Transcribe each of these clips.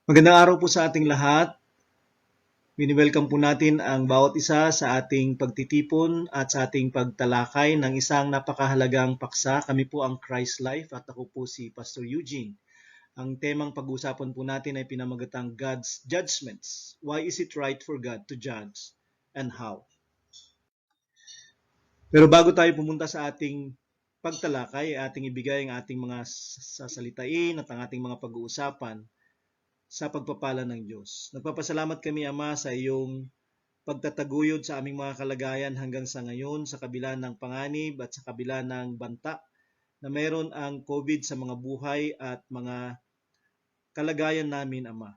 Magandang araw po sa ating lahat. Wini-welcome po natin ang bawat isa sa ating pagtitipon at sa ating pagtalakay ng isang napakahalagang paksa. Kami po ang Christ Life at ako po si Pastor Eugene. Ang temang pag-uusapan po natin ay pinamagatang God's Judgments. Why is it right for God to judge and how? Pero bago tayo pumunta sa ating pagtalakay, ating ibigay ang ating mga sasalitain at ang ating mga pag-uusapan sa pagpapala ng Diyos. Nagpapasalamat kami, Ama, sa iyong pagtataguyod sa aming mga kalagayan hanggang sa ngayon sa kabila ng panganib at sa kabila ng banta na meron ang COVID sa mga buhay at mga kalagayan namin, Ama.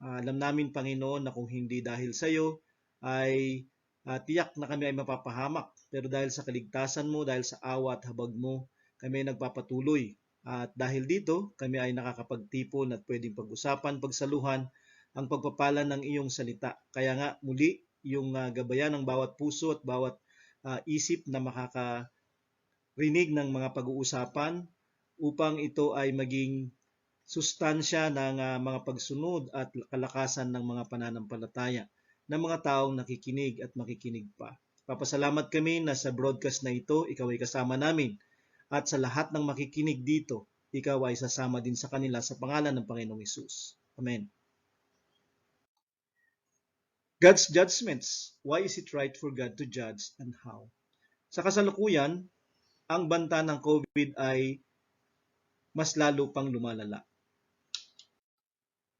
Alam namin, Panginoon, na kung hindi dahil sa iyo ay tiyak na kami ay mapapahamak. Pero dahil sa kaligtasan mo, dahil sa awa at habag mo, kami ay nagpapatuloy. At dahil dito, kami ay nakakapagtipon at pwedeng pag-usapan, pagsaluhan ang pagpapala ng iyong salita. Kaya nga muli, yung gabayan ng bawat puso at bawat isip na makakarinig ng mga pag-uusapan upang ito ay maging sustansya ng mga pagsunod at kalakasan ng mga pananampalataya ng mga taong nakikinig at makikinig pa. Papasalamat kami na sa broadcast na ito, ikaw ay kasama namin. At sa lahat ng makikinig dito, ikaw ay sasama din sa kanila sa pangalan ng Panginoong Hesus. Amen. God's judgments. Why is it right for God to judge and how? Sa kasalukuyan, ang banta ng COVID ay mas lalo pang lumalala.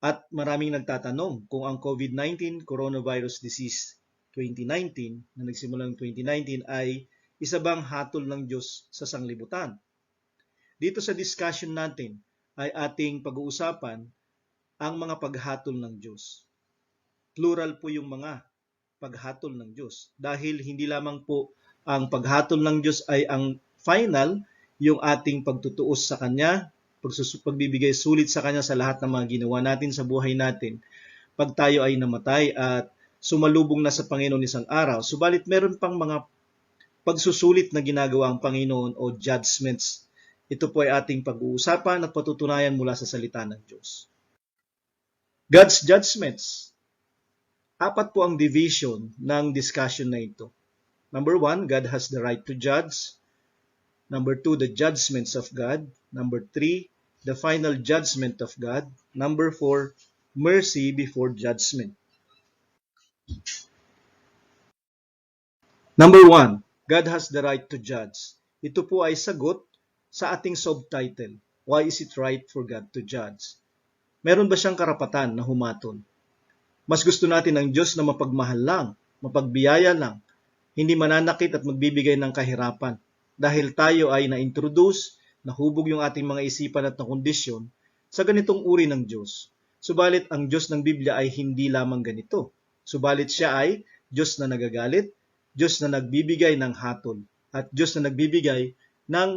At maraming nagtatanong kung ang COVID-19, Coronavirus Disease 2019, na nagsimula ng 2019 ay isa bang hatol ng Diyos sa sanglibutan? Dito sa discussion natin ay ating pag-uusapan ang mga paghatol ng Diyos. Plural po yung mga paghatol ng Diyos. Dahil hindi lamang po ang paghatol ng Diyos ay ang final, yung ating pagtutuos sa Kanya, pagbibigay sulit sa Kanya sa lahat ng mga ginawa natin sa buhay natin, pag tayo ay namatay at sumalubong na sa Panginoon isang araw. Subalit meron pang mga pagsusulit na ginagawa ang Panginoon o judgments. Ito po ay ating pag-uusapan at patutunayan mula sa salita ng Diyos. God's judgments. Apat po ang division ng discussion na ito. Number 1, God has the right to judge. Number 2, the judgments of God. Number 3, the final judgment of God. Number 4, mercy before judgment. Number 1, God has the right to judge. Ito po ay sagot sa ating subtitle, Why is it right for God to judge? Meron ba siyang karapatan na humatol? Mas gusto natin ng Diyos na mapagmahal lang, mapagbiyaya lang, hindi mananakit at magbibigay ng kahirapan. Dahil tayo ay na-introduce, nahubog yung ating mga isipan at na kondisyon sa ganitong uri ng Diyos. Subalit ang Diyos ng Biblia ay hindi lamang ganito. Subalit siya ay Diyos na nagagalit, Diyos na nagbibigay ng hatol, at Diyos na nagbibigay ng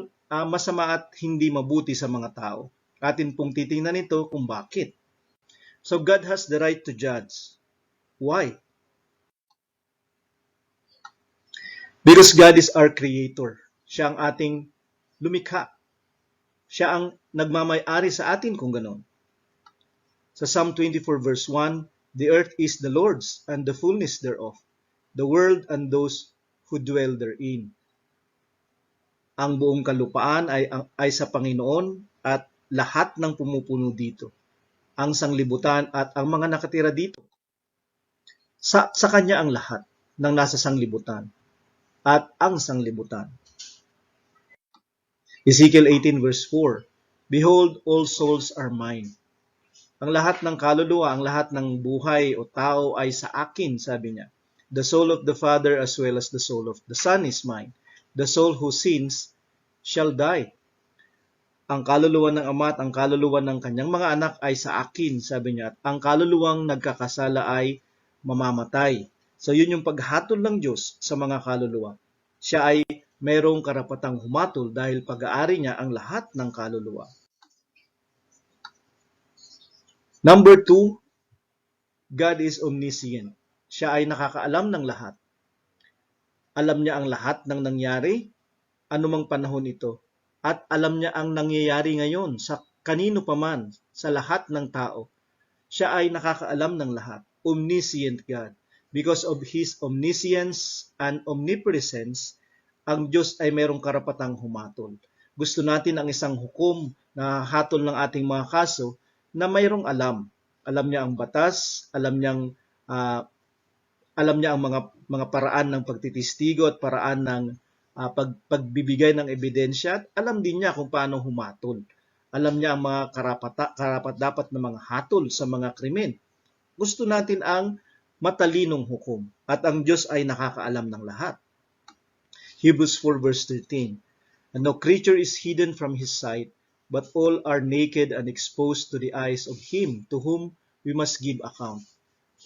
masama at hindi mabuti sa mga tao. Atin pong titingnan ito kung bakit. So God has the right to judge. Why? Because God is our creator. Siya ang ating lumikha. Siya ang nagmamay-ari sa atin kung ganon. Sa Psalm 24 verse 1, the earth is the Lord's and the fullness thereof, the world and those who dwell therein. Ang buong kalupaan ay sa Panginoon at lahat ng pumupuno dito. Ang sanglibutan at ang mga nakatira dito. Sa Kanya ang lahat ng nasa sanglibutan at ang sanglibutan. Ezekiel 18 verse 4, Behold, all souls are mine. Ang lahat ng kaluluwa, ang lahat ng buhay o tao ay sa akin, sabi niya. The soul of the Father as well as the soul of the Son is mine. The soul who sins shall die. Ang kaluluwa ng Ama at ang kaluluwa ng kanyang mga anak ay sa akin, sabi niya. At ang kaluluwang nagkakasala ay mamamatay. So yun yung paghatol ng Diyos sa mga kaluluwa. Siya ay mayroong karapatang humatol dahil pag-aari niya ang lahat ng kaluluwa. Number 2, God is omniscient. Siya ay nakakaalam ng lahat. Alam niya ang lahat ng nangyari, anumang panahon ito. At alam niya ang nangyayari ngayon sa kanino paman, sa lahat ng tao. Siya ay nakakaalam ng lahat. Omniscient God. Because of His omniscience and omnipresence, ang Diyos ay mayroong karapatang humatol. Gusto natin ang isang hukom na hatol ng ating mga kaso na mayroong alam. Alam niya ang batas, alam niya ang mga paraan ng pagtitistigo at paraan ng pagbibigay ng ebidensya, at alam din niya kung paano humatol. Alam niya ang mga karapat-dapat na mga hatol sa mga krimen. Gusto natin ang matalinong hukom, at ang Diyos ay nakakaalam ng lahat. Hebrews 4 verse 13. And no creature is hidden from His sight, but all are naked and exposed to the eyes of Him to whom we must give account.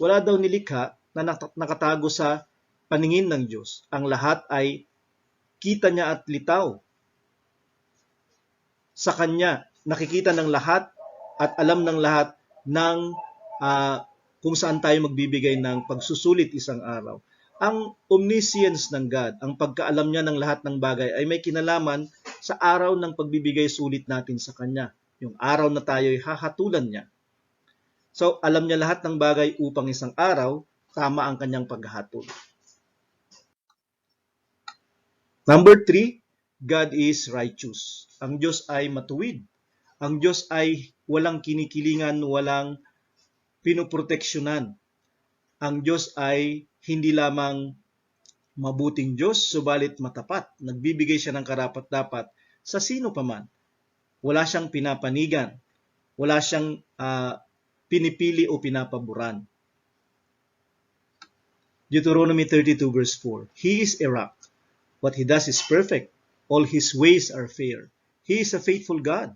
Wala daw nilikha na nakatago sa paningin ng Diyos. Ang lahat ay kita niya at litaw. Sa Kanya, nakikita ng lahat at alam ng lahat ng kung saan tayo magbibigay ng pagsusulit isang araw. Ang omniscience ng God, ang pagkaalam niya ng lahat ng bagay ay may kinalaman sa araw ng pagbibigay sulit natin sa Kanya. Yung araw na tayo'y hahatulan niya. So, alam niya lahat ng bagay upang isang araw, tama ang Kanyang paghahatol. Number 3, God is righteous. Ang Diyos ay matuwid. Ang Diyos ay walang kinikilingan, walang pinoproteksyonan. Ang Diyos ay hindi lamang mabuting Diyos, subalit matapat. Nagbibigay siya ng karapat-dapat sa sino paman. Wala siyang pinapanigan. Wala siyang pinipili o pinapaboran. Deuteronomy 32 verse 4. He is a rock. What He does is perfect. All His ways are fair. He is a faithful God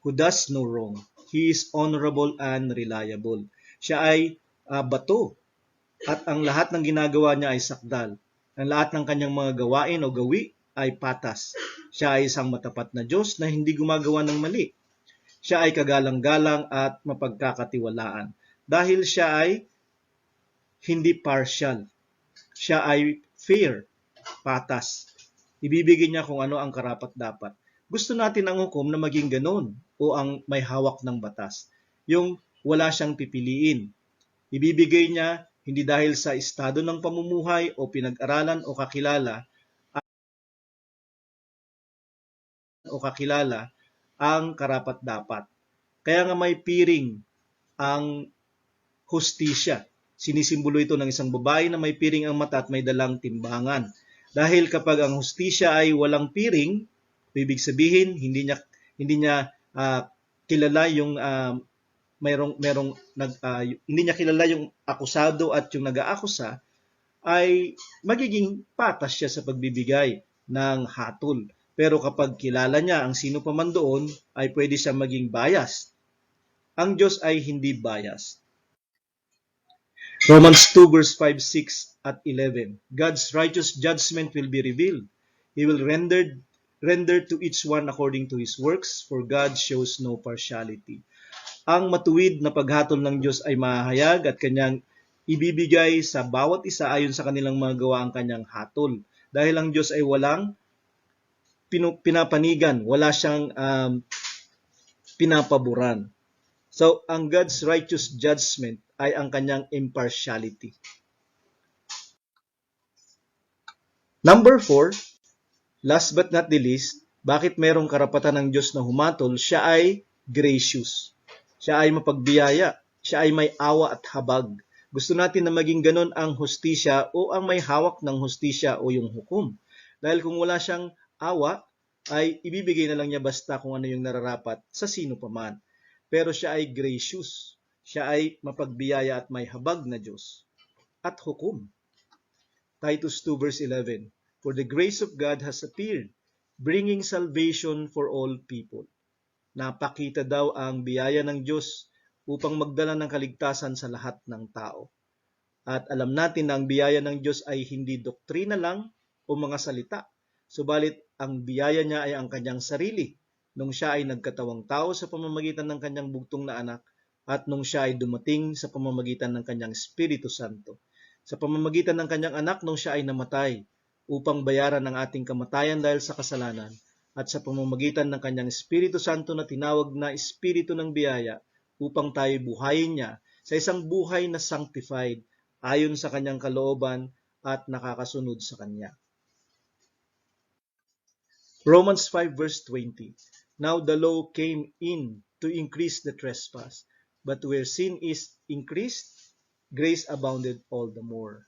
who does no wrong. He is honorable and reliable. Siya ay bato. At ang lahat ng ginagawa niya ay sakdal. Ang lahat ng kanyang mga gawain o gawi ay patas. Siya ay isang matapat na Diyos na hindi gumagawa ng mali. Siya ay kagalang-galang at mapagkakatiwalaan. Dahil siya ay hindi partial. Siya ay fair, patas. Ibibigay niya kung ano ang karapat-dapat. Gusto natin ang hukom na maging ganon o ang may hawak ng batas. Yung wala siyang pipiliin. Ibibigay niya hindi dahil sa estado ng pamumuhay o pinag-aralan o kakilala ang karapat-dapat. Kaya nga may piring ang hustisya. Sinisimbolo ito ng isang babae na may piring ang mata at may dalang timbangan. Dahil kapag ang hustisya ay walang piring, ibig sabihin hindi niya kilala yung hindi niya kilala yung akusado at yung nag-aakusa, ay magiging patas siya sa pagbibigay ng hatol. Pero kapag kilala niya ang sino pa man doon, ay pwede siya maging biased. Ang Diyos ay hindi biased. Romans 2 verse 5, 6 at 11. God's righteous judgment will be revealed. He will render to each one according to his works, for God shows no partiality. Ang matuwid na paghatol ng Diyos ay mahayag at Kanyang ibibigay sa bawat isa ayon sa kanilang mga gawa ang Kanyang hatol. Dahil ang Diyos ay walang pinapanigan, wala siyang pinapaboran. So, ang God's righteous judgment ay ang Kanyang impartiality. Number 4, last but not the least, bakit merong karapatan ng Diyos na humatol? Siya ay gracious. Siya ay mapagbiyaya. Siya ay may awa at habag. Gusto natin na maging ganon ang hustisya o ang may hawak ng hustisya o yung hukom. Dahil kung wala siyang awa, ay ibibigay na lang niya basta kung ano yung nararapat sa sino paman. Pero siya ay gracious. Siya ay mapagbiyaya at may habag na Diyos. At hukom. Titus 2 verse 11. For the grace of God has appeared, bringing salvation for all people. Napakita daw ang biyaya ng Diyos upang magdala ng kaligtasan sa lahat ng tao. At alam natin na ang biyaya ng Diyos ay hindi doktrina lang o mga salita. Subalit ang biyaya niya ay ang Kanyang sarili nung siya ay nagkatawang tao sa pamamagitan ng Kanyang bugtong na anak at nung siya ay dumating sa pamamagitan ng Kanyang Espiritu Santo. Sa pamamagitan ng Kanyang anak nung siya ay namatay upang bayaran ang ating kamatayan dahil sa kasalanan, at sa pamamagitan ng Kanyang Espiritu Santo na tinawag na Espiritu ng Biyaya upang tayo buhayin niya sa isang buhay na sanctified ayon sa kanyang kalooban at nakakasunod sa kanya. Romans 5 verse 20. Now the law came in to increase the trespass, but where sin is increased, grace abounded all the more.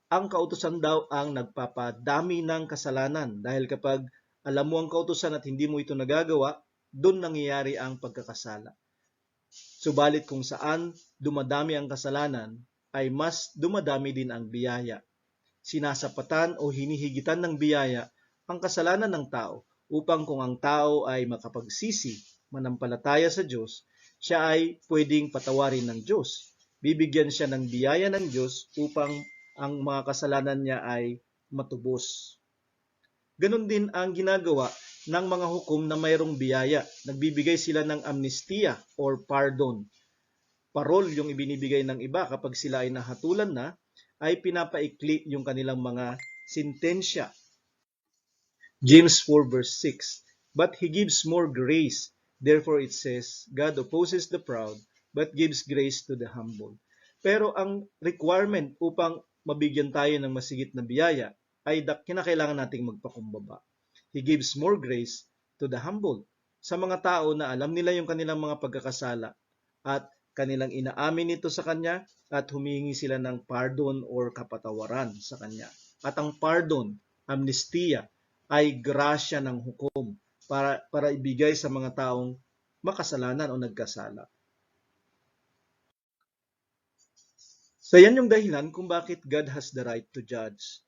Ang kautusan daw ang nagpapadami ng kasalanan dahil kapag alam mo ang kautusan at hindi mo ito nagagawa, doon nangyayari ang pagkakasala. Subalit kung saan dumadami ang kasalanan, ay mas dumadami din ang biyaya. Sinasapatan o hinihigitan ng biyaya ang kasalanan ng tao upang kung ang tao ay makapagsisi, manampalataya sa Diyos, siya ay pwedeng patawarin ng Diyos. Bibigyan siya ng biyaya ng Diyos upang ang mga kasalanan niya ay matubos. Ganon din ang ginagawa ng mga hukom na mayroong biyaya. Nagbibigay sila ng amnestia or pardon. Parol yung ibinibigay ng iba kapag sila ay nahatulan na, ay pinapaikli yung kanilang mga sentensya. James 4 verse 6. But he gives more grace. Therefore it says, God opposes the proud, but gives grace to the humble. Pero ang requirement upang mabigyan tayo ng masigit na biyaya ay kinakailangan nating magpakumbaba. He gives more grace to the humble. Sa mga tao na alam nila yung kanilang mga pagkakasala at kanilang inaamin ito sa Kanya at humihingi sila ng pardon or kapatawaran sa Kanya. At ang pardon, amnestia, ay grasya ng hukom para ibigay sa mga taong makasalanan o nagkasala. So yan yung dahilan kung bakit God has the right to judge.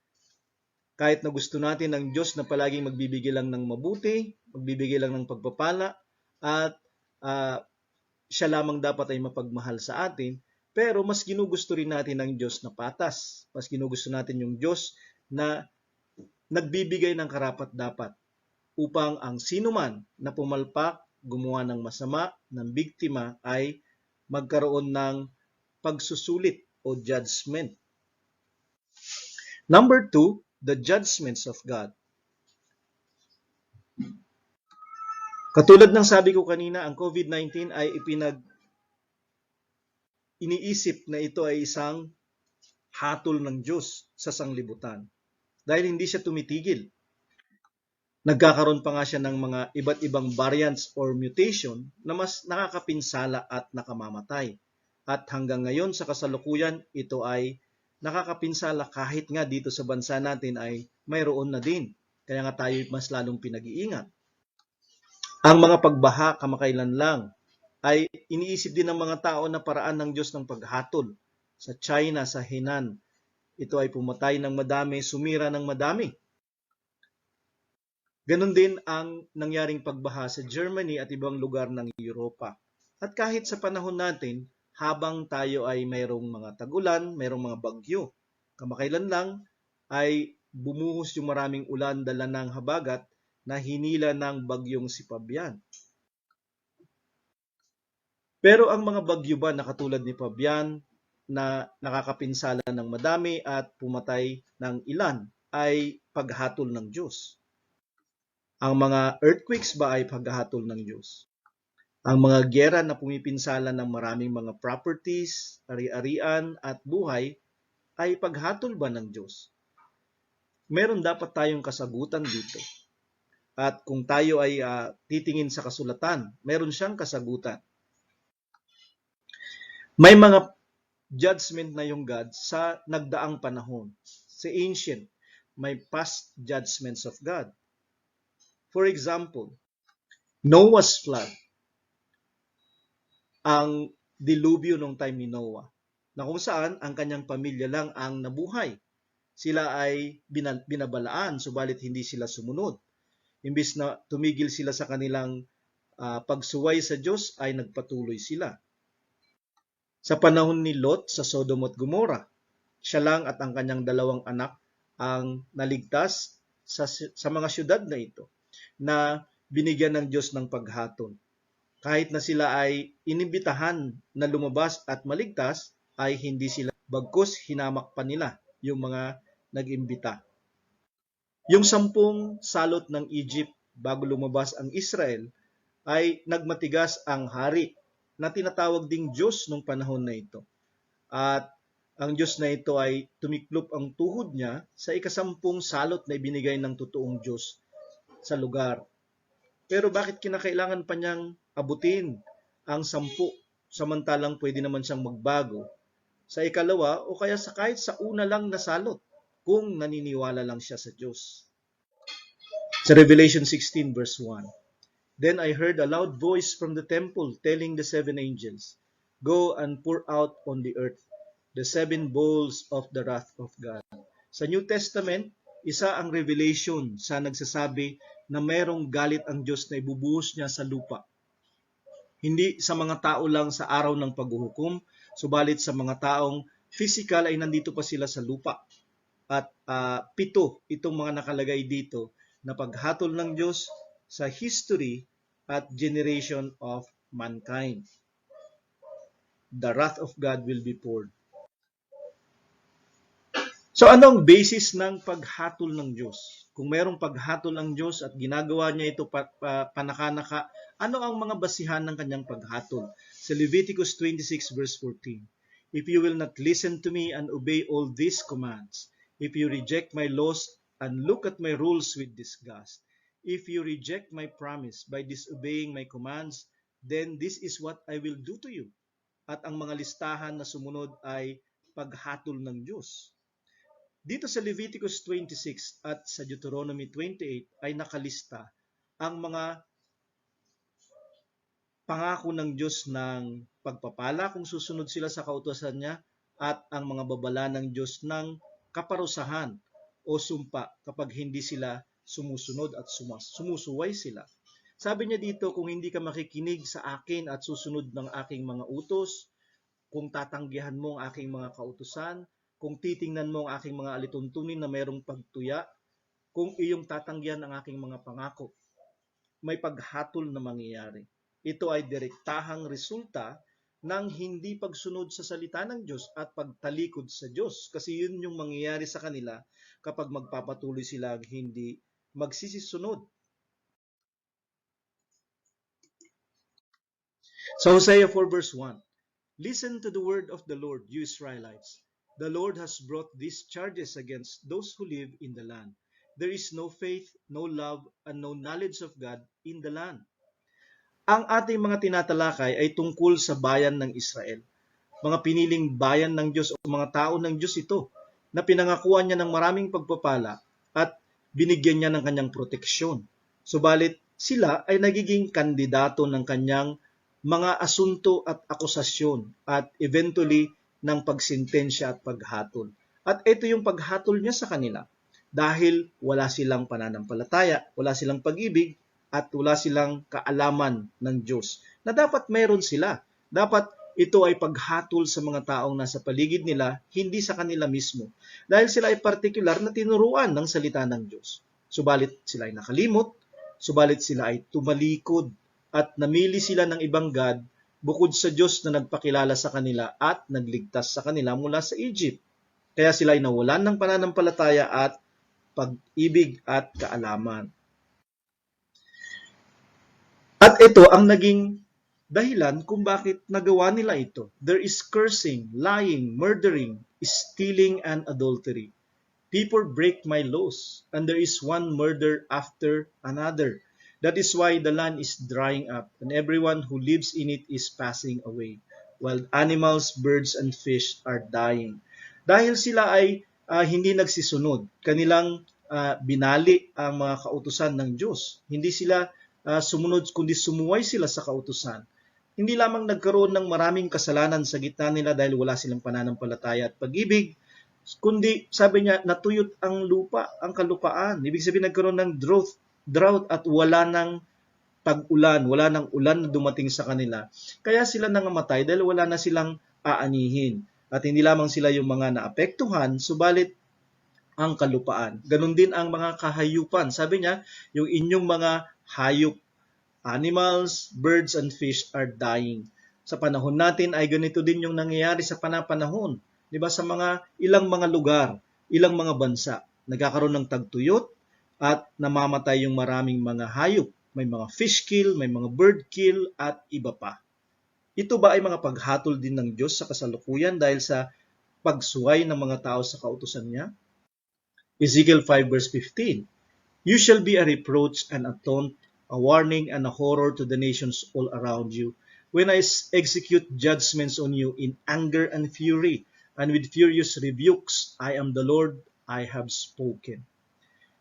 Kahit na gusto natin ng Diyos na palaging magbibigay lang ng mabuti, magbibigay lang ng pagpapala, at siya lamang dapat ay mapagmahal sa atin, pero mas ginugusto rin natin ng Diyos na patas. Mas ginugusto natin yung Diyos na nagbibigay ng karapat-dapat upang ang sinuman na pumalpak, gumawa ng masama, ng biktima ay magkaroon ng pagsusulit o judgment. Number 2, the judgments of God. Katulad ng sabi ko kanina, ang COVID-19 ay iniisip na ito ay isang hatol ng Diyos sa sanglibutan. Dahil hindi siya tumitigil. Nagkakaroon pa nga siya ng mga iba't ibang variants or mutation na mas nakakapinsala at nakamamatay. At hanggang ngayon sa kasalukuyan, ito ay nakakapinsala kahit nga dito sa bansa natin ay mayroon na din. Kaya nga tayo mas lalong pinag-iingat. Ang mga pagbaha kamakailan lang ay iniisip din ng mga tao na paraan ng Diyos ng paghatol. Sa China, sa Henan, ito ay pumatay ng madami, sumira ng madami. Ganon din ang nangyaring pagbaha sa Germany at ibang lugar ng Europa. At kahit sa panahon natin, habang tayo ay mayroong mga tagulan, mayroong mga bagyo, kamakailan lang ay bumuhos yung maraming ulan dala ng habagat na hinila ng bagyong si Fabian. Pero ang mga bagyo ba na katulad ni Fabian na nakakapinsala ng madami at pumatay ng ilan ay paghatol ng Diyos? Ang mga earthquakes ba ay paghatol ng Diyos? Ang mga giyera na pumipinsala ng maraming mga properties, ari-arian at buhay ay paghatol ba ng Diyos? Meron dapat tayong kasagutan dito. At kung tayo ay titingin sa kasulatan, meron siyang kasagutan. May mga judgment na yung God sa nagdaang panahon. Sa ancient, may past judgments of God. For example, Noah's flood. Ang dilubyo nung time ni Noah, na kung saan ang kanyang pamilya lang ang nabuhay. Sila ay binabalaan, subalit hindi sila sumunod. Imbis na tumigil sila sa kanilang pagsuway sa Diyos, ay nagpatuloy sila. Sa panahon ni Lot sa Sodom at Gomorrah, siya lang at ang kanyang 2 anak ang naligtas sa mga syudad na ito, na binigyan ng Diyos ng paghatol. Kahit na sila ay inimbitahan na lumabas at maligtas, ay hindi sila, bagkus hinamak pa nila yung mga nag-imbita. Yung 10 salot ng Egypt bago lumabas ang Israel, ay nagmatigas ang hari na tinatawag ding Diyos nung panahon na ito. At ang Diyos na ito ay tumiklop ang tuhod niya sa ikasampung salot na ibinigay ng totoong Diyos sa lugar. Pero bakit kinakailangan pa niyang abutin ang 10 samantalang pwede naman siyang magbago sa ikalawa o kaya kahit sa una lang na salot kung naniniwala lang siya sa Diyos? Sa Revelation 16 verse 1, Then I heard a loud voice from the temple telling the 7 angels, Go and pour out on the earth the 7 bowls of the wrath of God. Sa New Testament, isa ang revelation sa nagsasabi na mayroong galit ang Diyos na ibubuhos niya sa lupa. Hindi sa mga tao lang sa araw ng paghuhukom, subalit sa mga taong physical ay nandito pa sila sa lupa. At 7 itong mga nakalagay dito na paghatol ng Diyos sa history at generation of mankind. The wrath of God will be poured. So anong basis ng paghatol ng Diyos? Kung mayroong paghatol ang Diyos at ginagawa niya ito panakanaka, ano ang mga basihan ng kanyang paghatol? Sa Leviticus 26 verse 14, If you will not listen to me and obey all these commands, if you reject my laws and look at my rules with disgust, if you reject my promise by disobeying my commands, then this is what I will do to you. At ang mga listahan na sumunod ay paghatol ng Diyos. Dito sa Leviticus 26 at sa Deuteronomy 28 ay nakalista ang mga pangako ng Diyos ng pagpapala kung susunod sila sa kautusan niya at ang mga babala ng Diyos ng kaparusahan o sumpa kapag hindi sila sumusunod at sumusuway sila. Sabi niya dito, kung hindi ka makikinig sa akin at susunod ng aking mga utos, kung tatanggihan mo ang aking mga kautusan, kung titingnan mo ang aking mga alituntunin na mayroong pagtuya, kung iyong tatanggihan ang aking mga pangako, may paghatol na mangyayari. Ito ay direktahang resulta ng hindi pagsunod sa salita ng Diyos at pagtalikod sa Diyos. Kasi yun yung mangyayari sa kanila kapag magpapatuloy sila hindi magsisisunod. Sa Hosea 4 verse 1, Listen to the word of the Lord, you Israelites. The Lord has brought these charges against those who live in the land. There is no faith, no love, and no knowledge of God in the land. Ang ating mga tinatalakay ay tungkol sa bayan ng Israel. Mga piniling bayan ng Diyos o mga tao ng Diyos ito na pinangakuan niya ng maraming pagpapala at binigyan niya ng kanyang proteksyon. Subalit sila ay nagiging kandidato ng kanyang mga asunto at akusasyon at eventually ng pagsintensya at paghatol. At ito yung paghatol niya sa kanila dahil wala silang pananampalataya, wala silang pag-ibig, at wala silang kaalaman ng Diyos na dapat mayroon sila. Dapat ito ay paghatol sa mga taong nasa paligid nila, hindi sa kanila mismo. Dahil sila ay partikular na tinuruan ng salita ng Diyos. Subalit sila ay nakalimot, subalit sila ay tumalikod at namili sila ng ibang God bukod sa Diyos na nagpakilala sa kanila at nagligtas sa kanila mula sa Egypt. Kaya sila ay nawalan ng pananampalataya at pag-ibig at kaalaman. At ito ang naging dahilan kung bakit nagawa nila ito. There is cursing, lying, murdering, stealing, and adultery. People break my laws, and there is one murder after another. That is why the land is drying up, and everyone who lives in it is passing away, while animals, birds, and fish are dying. Dahil sila ay hindi nagsisunod, kanilang binali ang mga kautusan ng Diyos. Hindi sila sumunod, kundi sumuway sila sa kautusan. Hindi lamang nagkaroon ng maraming kasalanan sa gitna nila dahil wala silang pananampalataya at pag-ibig, kundi sabi niya, natuyot ang lupa, ang kalupaan. Ibig sabihin nagkaroon ng drought at wala ng tag-ulan, wala ng ulan na dumating sa kanila. Kaya sila nangamatay dahil wala na silang aanihin. At hindi lamang sila yung mga naapektuhan, subalit ang kalupaan. Ganon din ang mga kahayupan. Sabi niya, yung inyong mga hayop, animals, birds, and fish are dying. Sa panahon natin ay ganito din yung nangyayari sa panahon. Diba? Sa ilang mga lugar, ilang mga bansa, nagkakaroon ng tagtuyot at namamatay yung maraming mga hayop. May mga fish kill, may mga bird kill, at iba pa. Ito ba ay mga paghatol din ng Diyos sa kasalukuyan dahil sa pagsuway ng mga tao sa kautusan niya? Ezekiel 5 verse 15, "You shall be a reproach and a taunt, a warning and a horror to the nations all around you, when I execute judgments on you in anger and fury, and with furious rebukes. I am the Lord, I have spoken."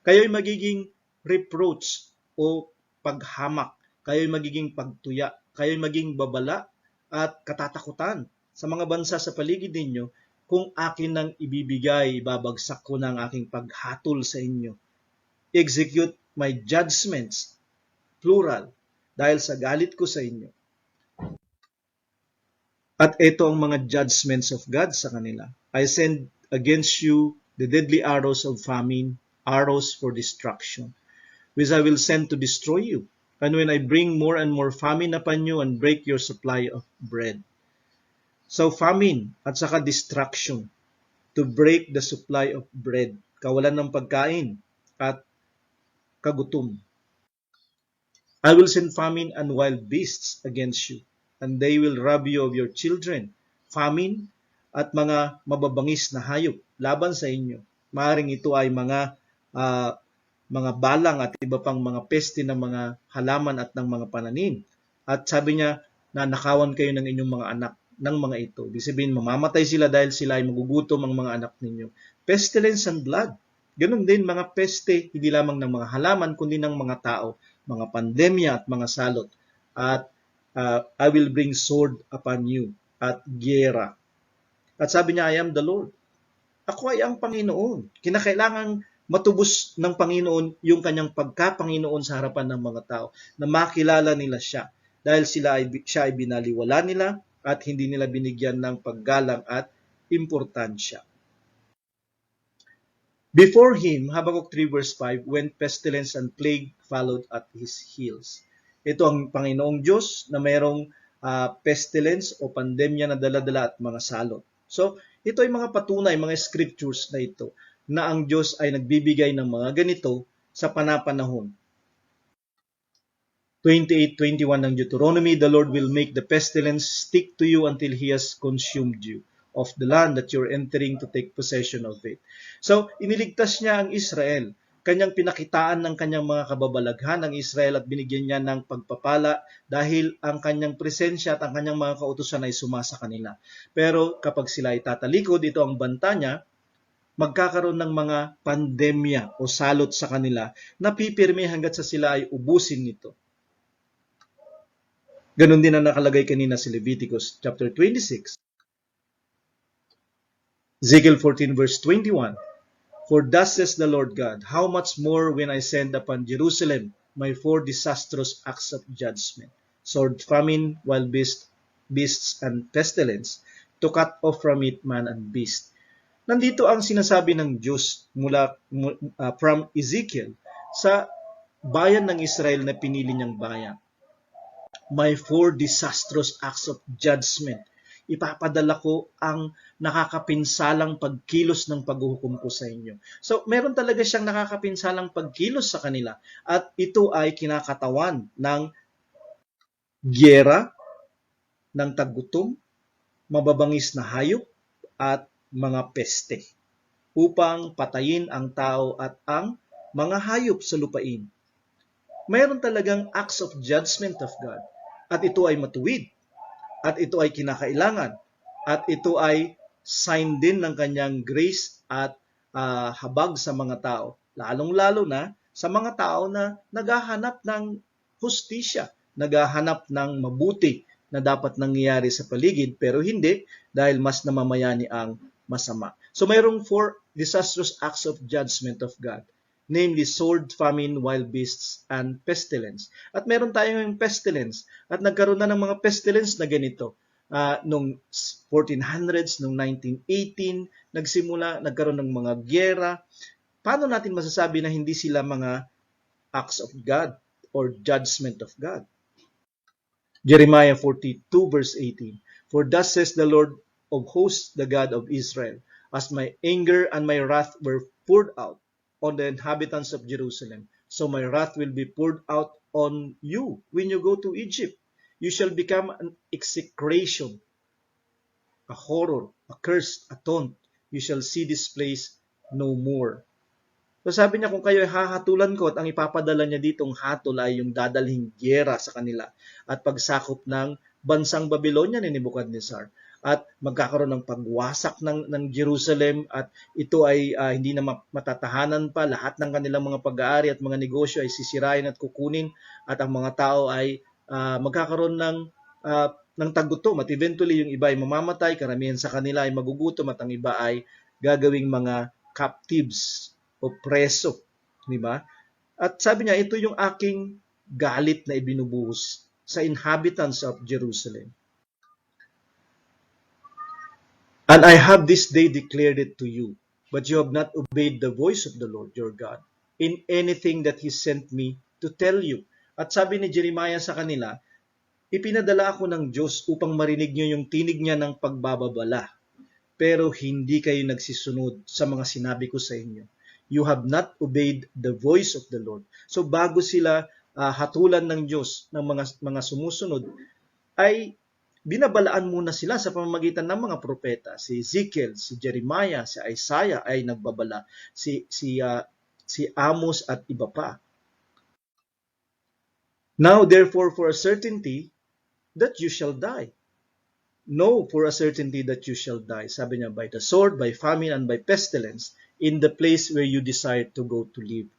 Kayo'y magiging reproach o paghamak, kayo'y magiging pagtuya, kayo'y maging babala at katatakutan sa mga bansa sa paligid ninyo kung akin nang ibibigay, babagsak ko ng aking paghatol sa inyo. Execute my judgments, plural, dahil sa galit ko sa inyo. At ito ang mga judgments of God sa kanila. I send against you the deadly arrows of famine, arrows for destruction, which I will send to destroy you. And when I bring more and more famine upon you and break your supply of bread. So famine at saka destruction, to break the supply of bread, kawalan ng pagkain at kagutom. I will send famine and wild beasts against you, and they will rob you of your children. Famine at mga mababangis na hayop laban sa inyo. Maaring ito ay mga balang at iba pang mga peste ng mga halaman at ng mga pananim. At sabi niya, nanakawan kayo ng inyong mga anak ng mga ito. Ibig sabihin, mamamatay sila dahil sila ay magugutom ang mga anak ninyo. Pestilence and blood. Ganun din mga peste, hindi lamang ng mga halaman, kundi ng mga tao, mga pandemya at mga salot. At I will bring sword upon you at giyera. At sabi niya, I am the Lord. Ako ay ang Panginoon. Kinakailangang matubos ng Panginoon yung kanyang pagka-Panginoon sa harapan ng mga tao, na makilala nila siya dahil siya ay binaliwala nila at hindi nila binigyan ng paggalang at importansya. Before him, Habakkuk 3 verse 5, when pestilence and plague followed at his heels. Ito ang Panginoong Diyos na mayroong pestilence o pandemya na dala-dala at mga salot. So, ito ay mga patunay, mga scriptures na ito, na ang Diyos ay nagbibigay ng mga ganito sa panapanahon. 28:21 ng Deuteronomy, the Lord will make the pestilence stick to you until He has consumed you of the land that you're entering to take possession of it. So, iniligtas niya ang Israel. Kanyang pinakitaan ng kanyang mga kababalaghan ng Israel at binigyan niya ng pagpapala dahil ang kanyang presensya at ang kanyang mga kautusan ay sumasa kanila. Pero kapag sila ay tatalikod, ito ang banta niya, magkakaroon ng mga pandemya o salot sa kanila na pipirme hanggat sa sila ay ubusin nito. Ganon din ang nakalagay kanina sa Leviticus chapter 26. Ezekiel 14 verse 21. For thus says the Lord God, how much more when I send upon Jerusalem my 4 disastrous acts of judgment, sword, famine, wild beasts, and pestilence, to cut off from it man and beast. Nandito ang sinasabi ng Diyos from Ezekiel sa bayan ng Israel na pinili niyang bayan. My 4 disastrous acts of judgment. Ipapadala ko ang nakakapinsalang pagkilos ng paghuhukom ko sa inyo. So, meron talaga siyang nakakapinsalang pagkilos sa kanila. At ito ay kinakatawan ng giyera, ng tagutom, mababangis na hayop, at mga peste upang patayin ang tao at ang mga hayop sa lupain. Mayroon talagang acts of judgment of God. At ito ay matuwid. At ito ay kinakailangan. At ito ay sign din ng kanyang grace at habag sa mga tao. Lalong-lalo na sa mga tao na naghahanap ng hustisya, naghahanap ng mabuti na dapat nangyayari sa paligid, pero hindi dahil mas namamayani ang masama. So mayroong 4 disastrous acts of judgment of God, namely sword, famine, wild beasts, and pestilence. At meron tayong pestilence. At nagkaroon na ng mga pestilence na ganito. Noong 1400s, noong 1918, nagkaroon ng mga gyera. Paano natin masasabi na hindi sila mga acts of God or judgment of God? Jeremiah 42 verse 18. For thus says the Lord of hosts, the God of Israel, as my anger and my wrath were poured out on the inhabitants of Jerusalem, so my wrath will be poured out on you when you go to Egypt. You shall become an execration, a horror, a curse, a taunt. You shall see this place no more. So sabi niya, kung kayo ay hahatulan ko at ang ipapadala niya ditong hatol ay yung dadalhing gyera sa kanila at pagsakop ng bansang Babylonia ni Nebuchadnezzar at magkakaroon ng pagwasak ng Jerusalem at ito ay hindi na matatahanan pa, lahat ng kanilang mga pag-aari at mga negosyo ay sisirain at kukunin at ang mga tao ay magkakaroon ng tagutom at eventually yung iba ay mamamatay, karamihan sa kanila ay magugutom at ang iba ay gagawing mga captives o preso, di ba? At sabi niya, ito yung aking galit na ibinubuhos sa inhabitants of Jerusalem. And I have this day declared it to you, but you have not obeyed the voice of the Lord your God in anything that He sent me to tell you. At sabi ni Jeremiah sa kanila, ipinadala ako ng Diyos upang marinig niyo yung tinig niya ng pagbababala, pero hindi kayo nagsisunod sa mga sinabi ko sa inyo. You have not obeyed the voice of the Lord. So bago sila hatulan ng Diyos ng mga sumusunod, ay binabalaan muna sila sa pamamagitan ng mga propeta. Si Ezekiel, si Jeremiah, si Isaiah ay nagbabala. Si Amos at iba pa. Now therefore for a certainty that you shall die. Know for a certainty that you shall die. Sabi niya, by the sword, by famine, and by pestilence, in the place where you desire to go to live.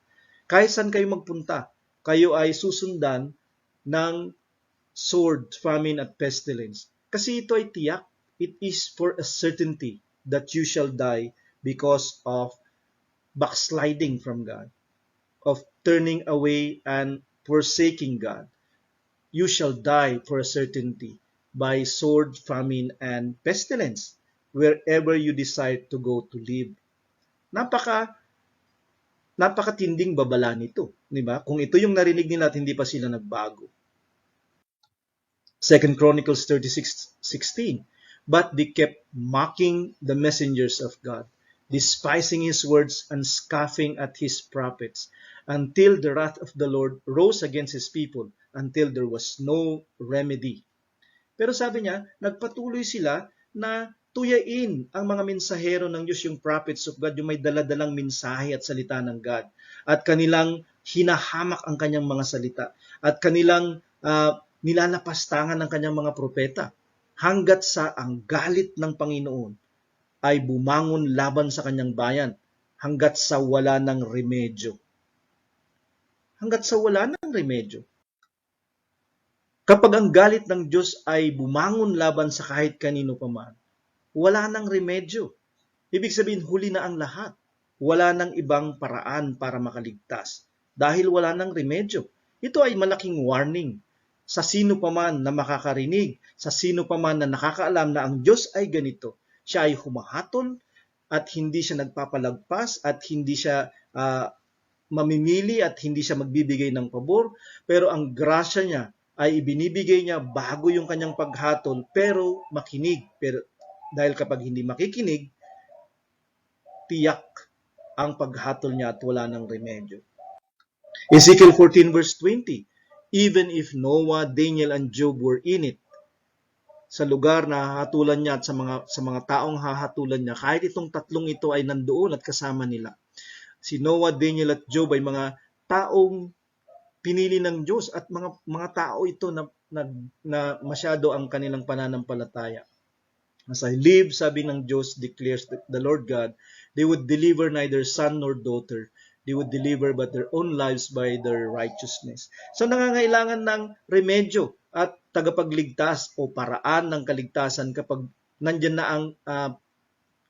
Kahit saan kayo magpunta, kayo ay susundan ng sword, famine, at pestilence. Kasi ito ay tiyak. It is for a certainty that you shall die because of backsliding from God, of turning away and forsaking God. You shall die for a certainty by sword, famine, and pestilence, wherever you decide to go to live. Napakatinding babala nito, di ba? Kung ito yung narinig nila at hindi pa sila nagbago. 2 Chronicles 36:16. But they kept mocking the messengers of God, despising His words and scoffing at His prophets, until the wrath of the Lord rose against His people, until there was no remedy. Pero sabi niya, nagpatuloy sila na tuyain ang mga mensahero ng Diyos, yung prophets of God, yung may daladalang mensahe at salita ng God. At kanilang hinahamak ang kanyang mga salita. At kanilang nilalapastangan ng kanyang mga propeta. Hanggat sa ang galit ng Panginoon ay bumangon laban sa kanyang bayan. Hanggat sa wala ng remedyo. Hanggat sa wala ng remedyo. Kapag ang galit ng Diyos ay bumangon laban sa kahit kanino paman, wala nang remedyo. Ibig sabihin, huli na ang lahat. Wala nang ibang paraan para makaligtas. Dahil wala nang remedyo. Ito ay malaking warning sa sino paman na makakarinig, sa sino paman na nakakaalam na ang Diyos ay ganito. Siya ay humahatol at hindi siya nagpapalagpas at hindi siya mamimili at hindi siya magbibigay ng pabor. Pero ang grasya niya ay ibinibigay niya bago yung kanyang paghatol, pero makinig. Pero dahil kapag hindi makikinig, tiyak ang paghatol niya at wala ng remedyo. Ezekiel 14 verse 20, even if Noah, Daniel, and Job were in it, sa lugar na hahatulan niya at sa mga taong hahatulan niya, kahit itong tatlong ito ay nandoon at kasama nila. Si Noah, Daniel, at Job ay mga taong pinili ng Diyos at mga tao ito na masyado ang kanilang pananampalataya. As I live, sabi ng Diyos, declares the Lord God, they would deliver neither son nor daughter. They would deliver but their own lives by their righteousness. So nangangailangan ng remedyo at tagapagligtas o paraan ng kaligtasan kapag nandyan na ang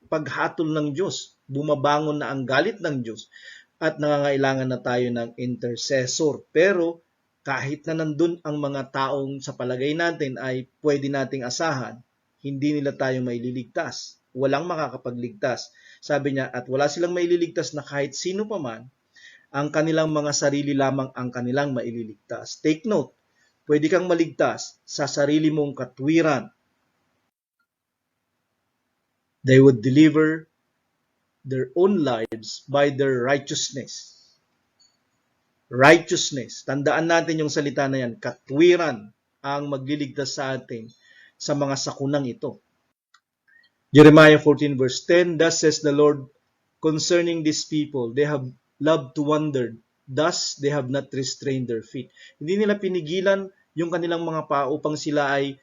paghatol ng Diyos. Bumabangon na ang galit ng Diyos. At nangangailangan na tayo ng intercessor. Pero kahit na nandun ang mga taong sa palagay natin ay pwede nating asahan, hindi nila tayo maililigtas. Walang makakapagligtas. Sabi niya, at wala silang maililigtas na kahit sino pa man, ang kanilang mga sarili lamang ang kanilang maililigtas. Take note, pwede kang maligtas sa sarili mong katwiran. They would deliver their own lives by their righteousness. Righteousness. Tandaan natin yung salita na yan, katwiran. ang magliligtas sa atin sa mga sakunang ito. Jeremiah 14 verse 10, Thus says the Lord concerning these people, they have loved to wander, thus they have not restrained their feet. Hindi nila pinigilan yung kanilang mga paa upang sila ay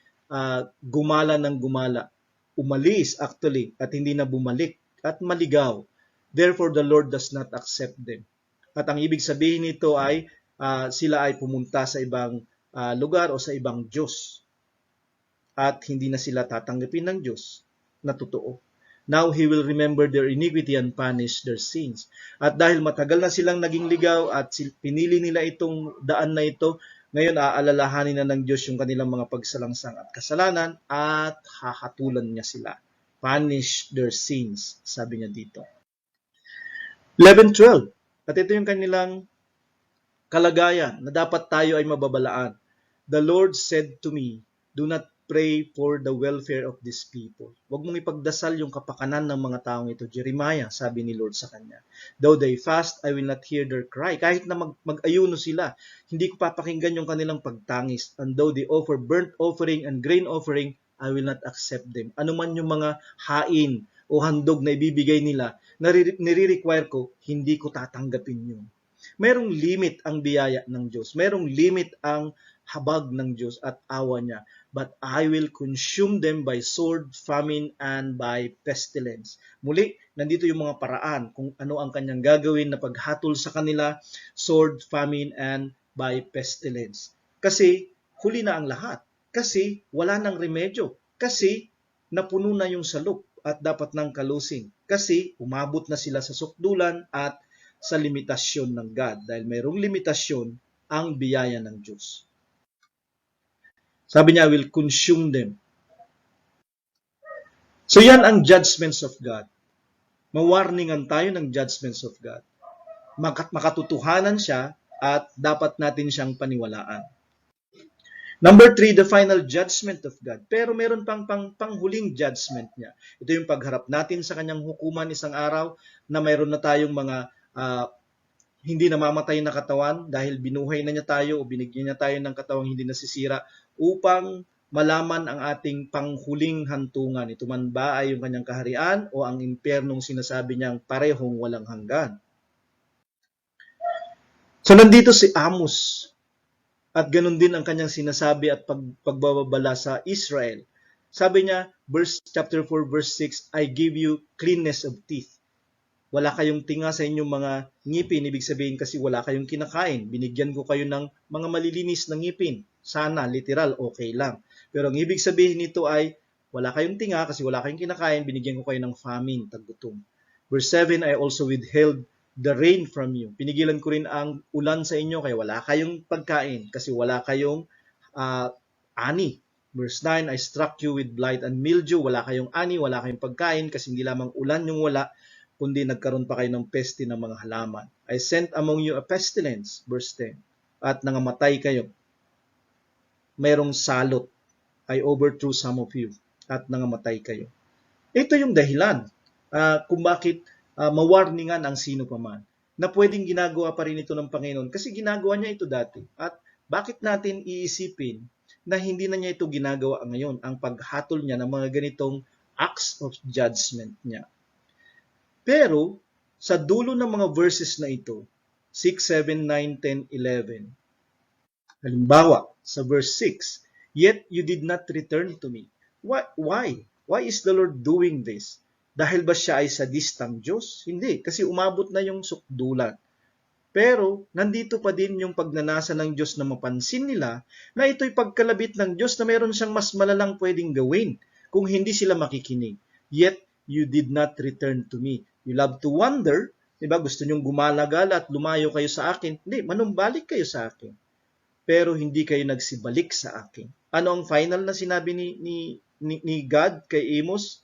gumala ng gumala. Umalis actually at hindi na bumalik at maligaw. Therefore the Lord does not accept them. At ang ibig sabihin nito ay sila ay pumunta sa ibang lugar o sa ibang Diyos. At hindi na sila tatanggapin ng Diyos na totoo. Now He will remember their iniquity and punish their sins. At dahil matagal na silang naging ligaw at pinili nila itong daan na ito, ngayon aalalahanin na ng Diyos yung kanilang mga pagsalangsang at kasalanan at hahatulan niya sila. Punish their sins, sabi niya dito. 11:12. At ito yung kanilang kalagayan na dapat tayo ay mababalaan. The Lord said to me, do not pray for the welfare of these people. Huwag mong ipagdasal yung kapakanan ng mga taong ito. Jeremiah, sabi ni Lord sa kanya. Though they fast, I will not hear their cry. Kahit na mag-ayuno sila, hindi ko papakinggan yung kanilang pagtangis. And though they offer burnt offering and grain offering, I will not accept them. Ano man yung mga hain o handog na ibibigay nila, nire-require ko, hindi ko tatanggapin yun. Merong limit ang biyaya ng Diyos. Merong limit ang habag ng Diyos at awa niya. But I will consume them by sword, famine, and by pestilence. Muli, nandito yung mga paraan kung ano ang kanyang gagawin na paghatol sa kanila, sword, famine, and by pestilence. Kasi huli na ang lahat. Kasi wala nang remedyo. Kasi napuno na yung salok at dapat nang kalusin. Kasi umabot na sila sa sukdulan at sa limitasyon ng God. Dahil mayroong limitasyon ang biyaya ng Diyos. Sabi niya, I will consume them. So yan ang judgments of God. Mawarningan tayo ng judgments of God. Makatotohanan siya at dapat natin siyang paniwalaan. Number 3, the final judgment of God. Pero meron pang panghuling judgment niya. Ito yung pagharap natin sa kanyang hukuman isang araw na mayroon na tayong mga hindi namamatay na katawan dahil binuhay na niya tayo o binigyan niya tayo ng katawang hindi nasisira upang malaman ang ating panghuling hantungan. Ito man ba ay yung kanyang kaharian o ang impyernong sinasabi niyang parehong walang hanggan. So nandito si Amos at ganun din ang kanyang sinasabi at pagbababala sa Israel. Sabi niya, chapter 4 verse 6, I give you cleanness of teeth. Wala kayong tinga sa inyong mga ngipin, ibig sabihin kasi wala kayong kinakain. Binigyan ko kayo ng mga malilinis na ngipin. Sana, literal, okay lang. Pero ang ibig sabihin nito ay, wala kayong tinga kasi wala kayong kinakain, binigyan ko kayo ng famine, taggutom. Verse 7, I also withheld the rain from you. Pinigilan ko rin ang ulan sa inyo kaya wala kayong pagkain kasi wala kayong ani. Verse 9, I struck you with blight and mildew. Wala kayong ani, wala kayong pagkain kasi hindi lamang ulan yung wala, kundi nagkaroon pa kayo ng peste ng mga halaman. I sent among you a pestilence, verse 10, at nangamatay kayo. Mayroong salot. I overthrew some of you, at nangamatay kayo. Ito yung dahilan kung bakit mawarningan ang sino paman, na pwedeng ginagawa pa rin ito ng Panginoon, kasi ginagawa niya ito dati. At bakit natin iisipin na hindi na niya ito ginagawa ngayon, ang paghatol niya ng mga ganitong acts of judgment niya. Pero, sa dulo ng mga verses na ito, 6, 7, 9, 10, 11, halimbawa, sa verse 6, Yet you did not return to me. Why? Why is the Lord doing this? Dahil ba siya ay sadistang Diyos? Hindi, kasi umabot na yung sukdulan. Pero, nandito pa din yung pagnanasa ng Diyos na mapansin nila na ito'y pagkalabit ng Diyos na mayroon siyang mas malalang pwedeng gawin kung hindi sila makikinig. Yet, you did not return to me. You love to wander, diba? Gusto nyong gumala-gala at lumayo kayo sa akin. Hindi, manumbalik kayo sa akin. Pero hindi kayo nagsibalik sa akin. Ano ang final na sinabi ni God kay Amos?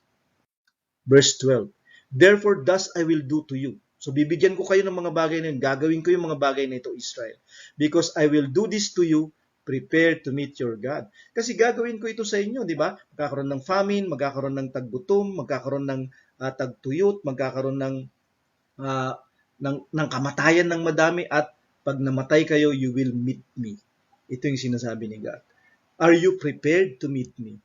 Verse 12. Therefore, thus I will do to you. So, bibigyan ko kayo ng mga bagay na yun. Gagawin ko yung mga bagay na ito, Israel. Because I will do this to you, prepare to meet your God. Kasi gagawin ko ito sa inyo, di ba? Magkakaroon ng famine, magkakaroon ng taggutom, magkakaroon ng tagtuyot, magkakaroon ng kamatayan ng madami, at pag namatay kayo, you will meet me. Ito yung sinasabi ni God. Are you prepared to meet me?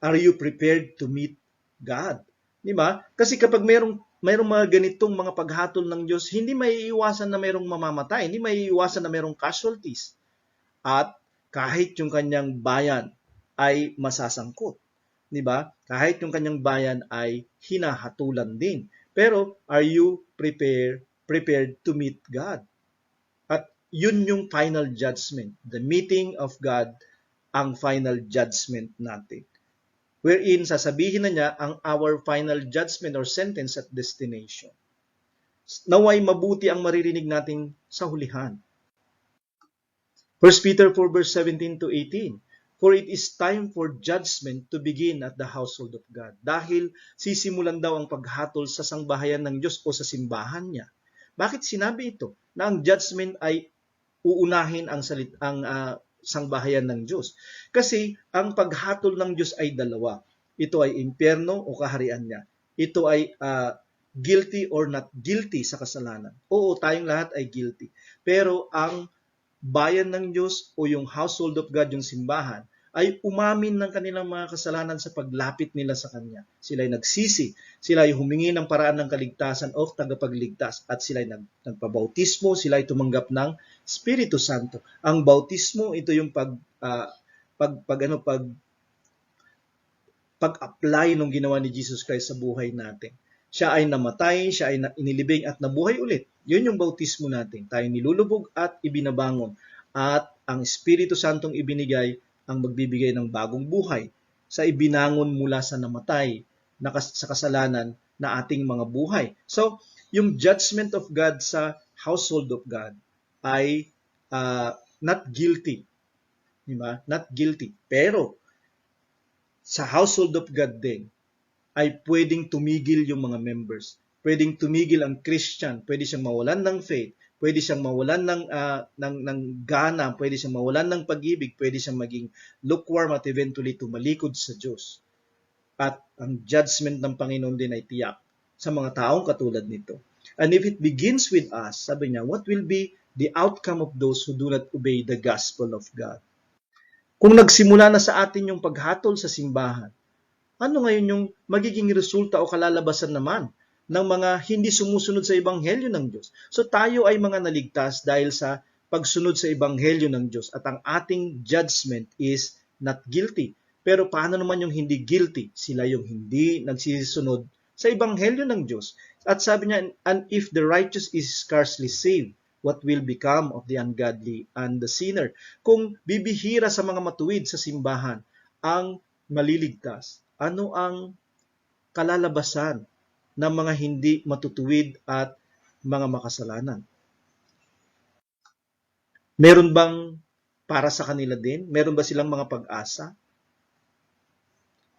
Are you prepared to meet God? Di ba? Kasi kapag mayroong mga ganitong mga paghatol ng Diyos, hindi maiiwasan na mayroong mamamatay, hindi maiiwasan na mayroong casualties. At kahit yung kanyang bayan ay masasangkot. Di ba? Kahit yung kanyang bayan ay hinahatulan din. Pero are you prepared to meet God? At yun yung final judgment. The meeting of God ang final judgment natin. Wherein sasabihin na niya ang our final judgment or sentence at destination. Naway mabuti ang maririnig natin sa hulihan. 1 Peter 4 verse 17 to 18. For it is time for judgment to begin at the household of God. Dahil sisimulan daw ang paghatol sa sangbahayan ng Diyos o sa simbahan niya. Bakit sinabi ito? Na ang judgment ay uunahin ang sangbahayan ng Diyos. Kasi ang paghatol ng Diyos ay dalawa. Ito ay impyerno o kaharian niya. Ito ay guilty or not guilty sa kasalanan. Oo, tayong lahat ay guilty. Pero ang bayan ng Diyos o yung household of God, yung simbahan, ay umamin ng kanilang mga kasalanan sa paglapit nila sa Kanya. Sila ay nagsisi, sila ay humingi ng paraan ng kaligtasan o tagapagligtas, at sila ay nagpabautismo, sila ay tumanggap ng Espiritu Santo. Ang bautismo, ito yung pag-apply ng ginawa ni Jesus Christ sa buhay natin. Siya ay namatay, siya ay inilibing at nabuhay ulit. Yun yung bautismo natin. Tayo nilulubog at ibinabangon. At ang Espiritu Santong ibinigay ang magbibigay ng bagong buhay sa ibinangon mula sa namatay sa kasalanan na ating mga buhay. So, yung judgment of God sa household of God ay not guilty. Diba? Not guilty. Pero, sa household of God din, ay pwedeng tumigil yung mga members. Pwedeng tumigil ang Christian. Pwede siyang mawalan ng faith. Pwede siyang mawalan ng gana. Pwede siyang mawalan ng pag-ibig. Pwede siyang maging lukewarm at eventually tumalikod sa Diyos. At ang judgment ng Panginoon din ay tiyak sa mga taong katulad nito. And if it begins with us, sabi niya, what will be the outcome of those who do not obey the gospel of God? Kung nagsimula na sa atin yung paghatol sa simbahan, ano ngayon yung magiging resulta o kalalabasan naman ng mga hindi sumusunod sa Ebanghelyo ng Diyos? So tayo ay mga naligtas dahil sa pagsunod sa Ebanghelyo ng Diyos at ang ating judgment is not guilty. Pero paano naman yung hindi guilty? Sila yung hindi nagsisunod sa Ebanghelyo ng Diyos. At sabi niya, and if the righteous is scarcely saved, what will become of the ungodly and the sinner? Kung bibihira sa mga matuwid sa simbahan ang maliligtas, ano ang kalalabasan ng mga hindi matutuwid at mga makasalanan? Meron bang para sa kanila din? Meron ba silang mga pag-asa?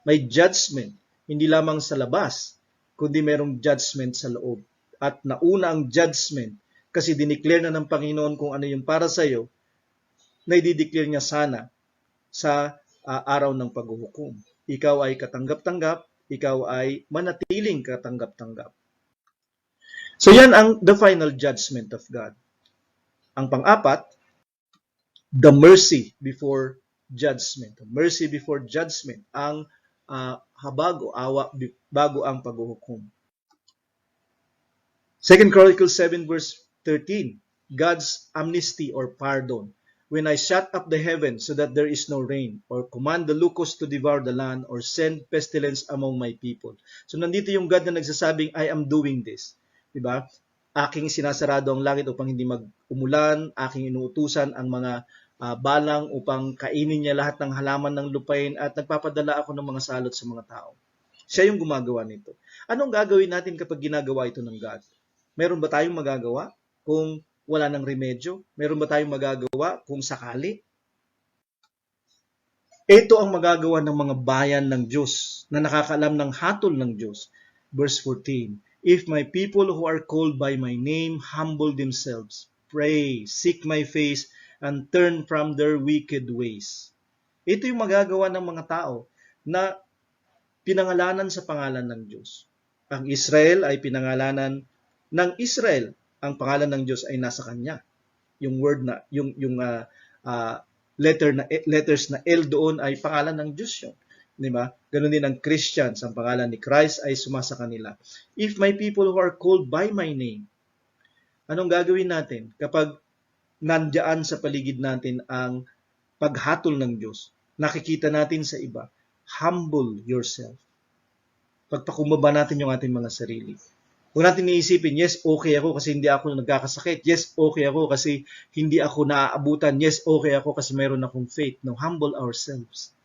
May judgment, hindi lamang sa labas, kundi merong judgment sa loob. At nauna ang judgment kasi dineclare na ng Panginoon kung ano yung para sa iyo, na i-declare niya sana sa araw ng paghuhukom. Ikaw ay katanggap-tanggap, ikaw ay manatiling katanggap-tanggap. So yan ang the final judgment of God. Ang pang-apat, the mercy before judgment. Mercy before judgment, ang habag o awa bago ang paghuhukom. 2 Chronicles 7 verse 13, God's amnesty or pardon. When I shut up the heavens so that there is no rain, or command the locusts to devour the land, or send pestilence among my people. So nandito yung God na nagsasabing, I am doing this. Diba? Aking sinasarado ang langit upang hindi mag-umulan, aking inuutusan ang mga balang upang kainin niya lahat ng halaman ng lupain, at nagpapadala ako ng mga salot sa mga tao. Siya yung gumagawa nito. Anong gagawin natin kapag ginagawa ito ng God? Meron ba tayong magagawa kung wala ng remedyo? Meron ba tayong magagawa kung sakali? Ito ang magagawa ng mga bayan ng Diyos na nakakaalam ng hatol ng Diyos. Verse 14, if my people who are called by my name humble themselves, pray, seek my face, and turn from their wicked ways. Ito yung magagawa ng mga tao na pinangalanan sa pangalan ng Diyos. Ang Israel ay pinangalanan ng Israel. Ang pangalan ng Diyos ay nasa kanya. Yung word na yung letters na L doon ay pangalan ng Diyos yun. Di ba? Ganon din ang Christians, ang pangalan ni Christ ay sumasa kanila. If my people who are called by my name, anong gagawin natin kapag nandiyan sa paligid natin ang paghatol ng Diyos? Nakikita natin sa iba, humble yourself. Pagpakumbaba natin yung ating mga sarili. Huwag natin iisipin, yes, okay ako kasi hindi ako nagkakasakit. Yes, okay ako kasi hindi ako naaabutan. Yes, okay ako kasi mayroon akong faith. No, humble ourselves.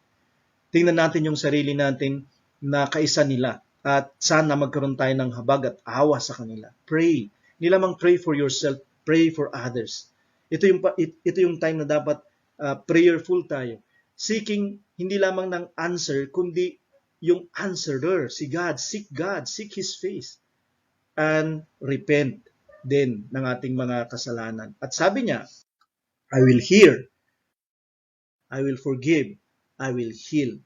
Tingnan natin yung sarili natin na kaisa nila. At sana magkaroon tayo ng habag at awa sa kanila. Pray. Hindi lamang pray for yourself, pray for others. Ito yung time na dapat prayerful tayo. Seeking hindi lamang ng answer, kundi yung answerer, si God, seek His face. And repent din ng ating mga kasalanan. At sabi niya, I will hear, I will forgive, I will heal.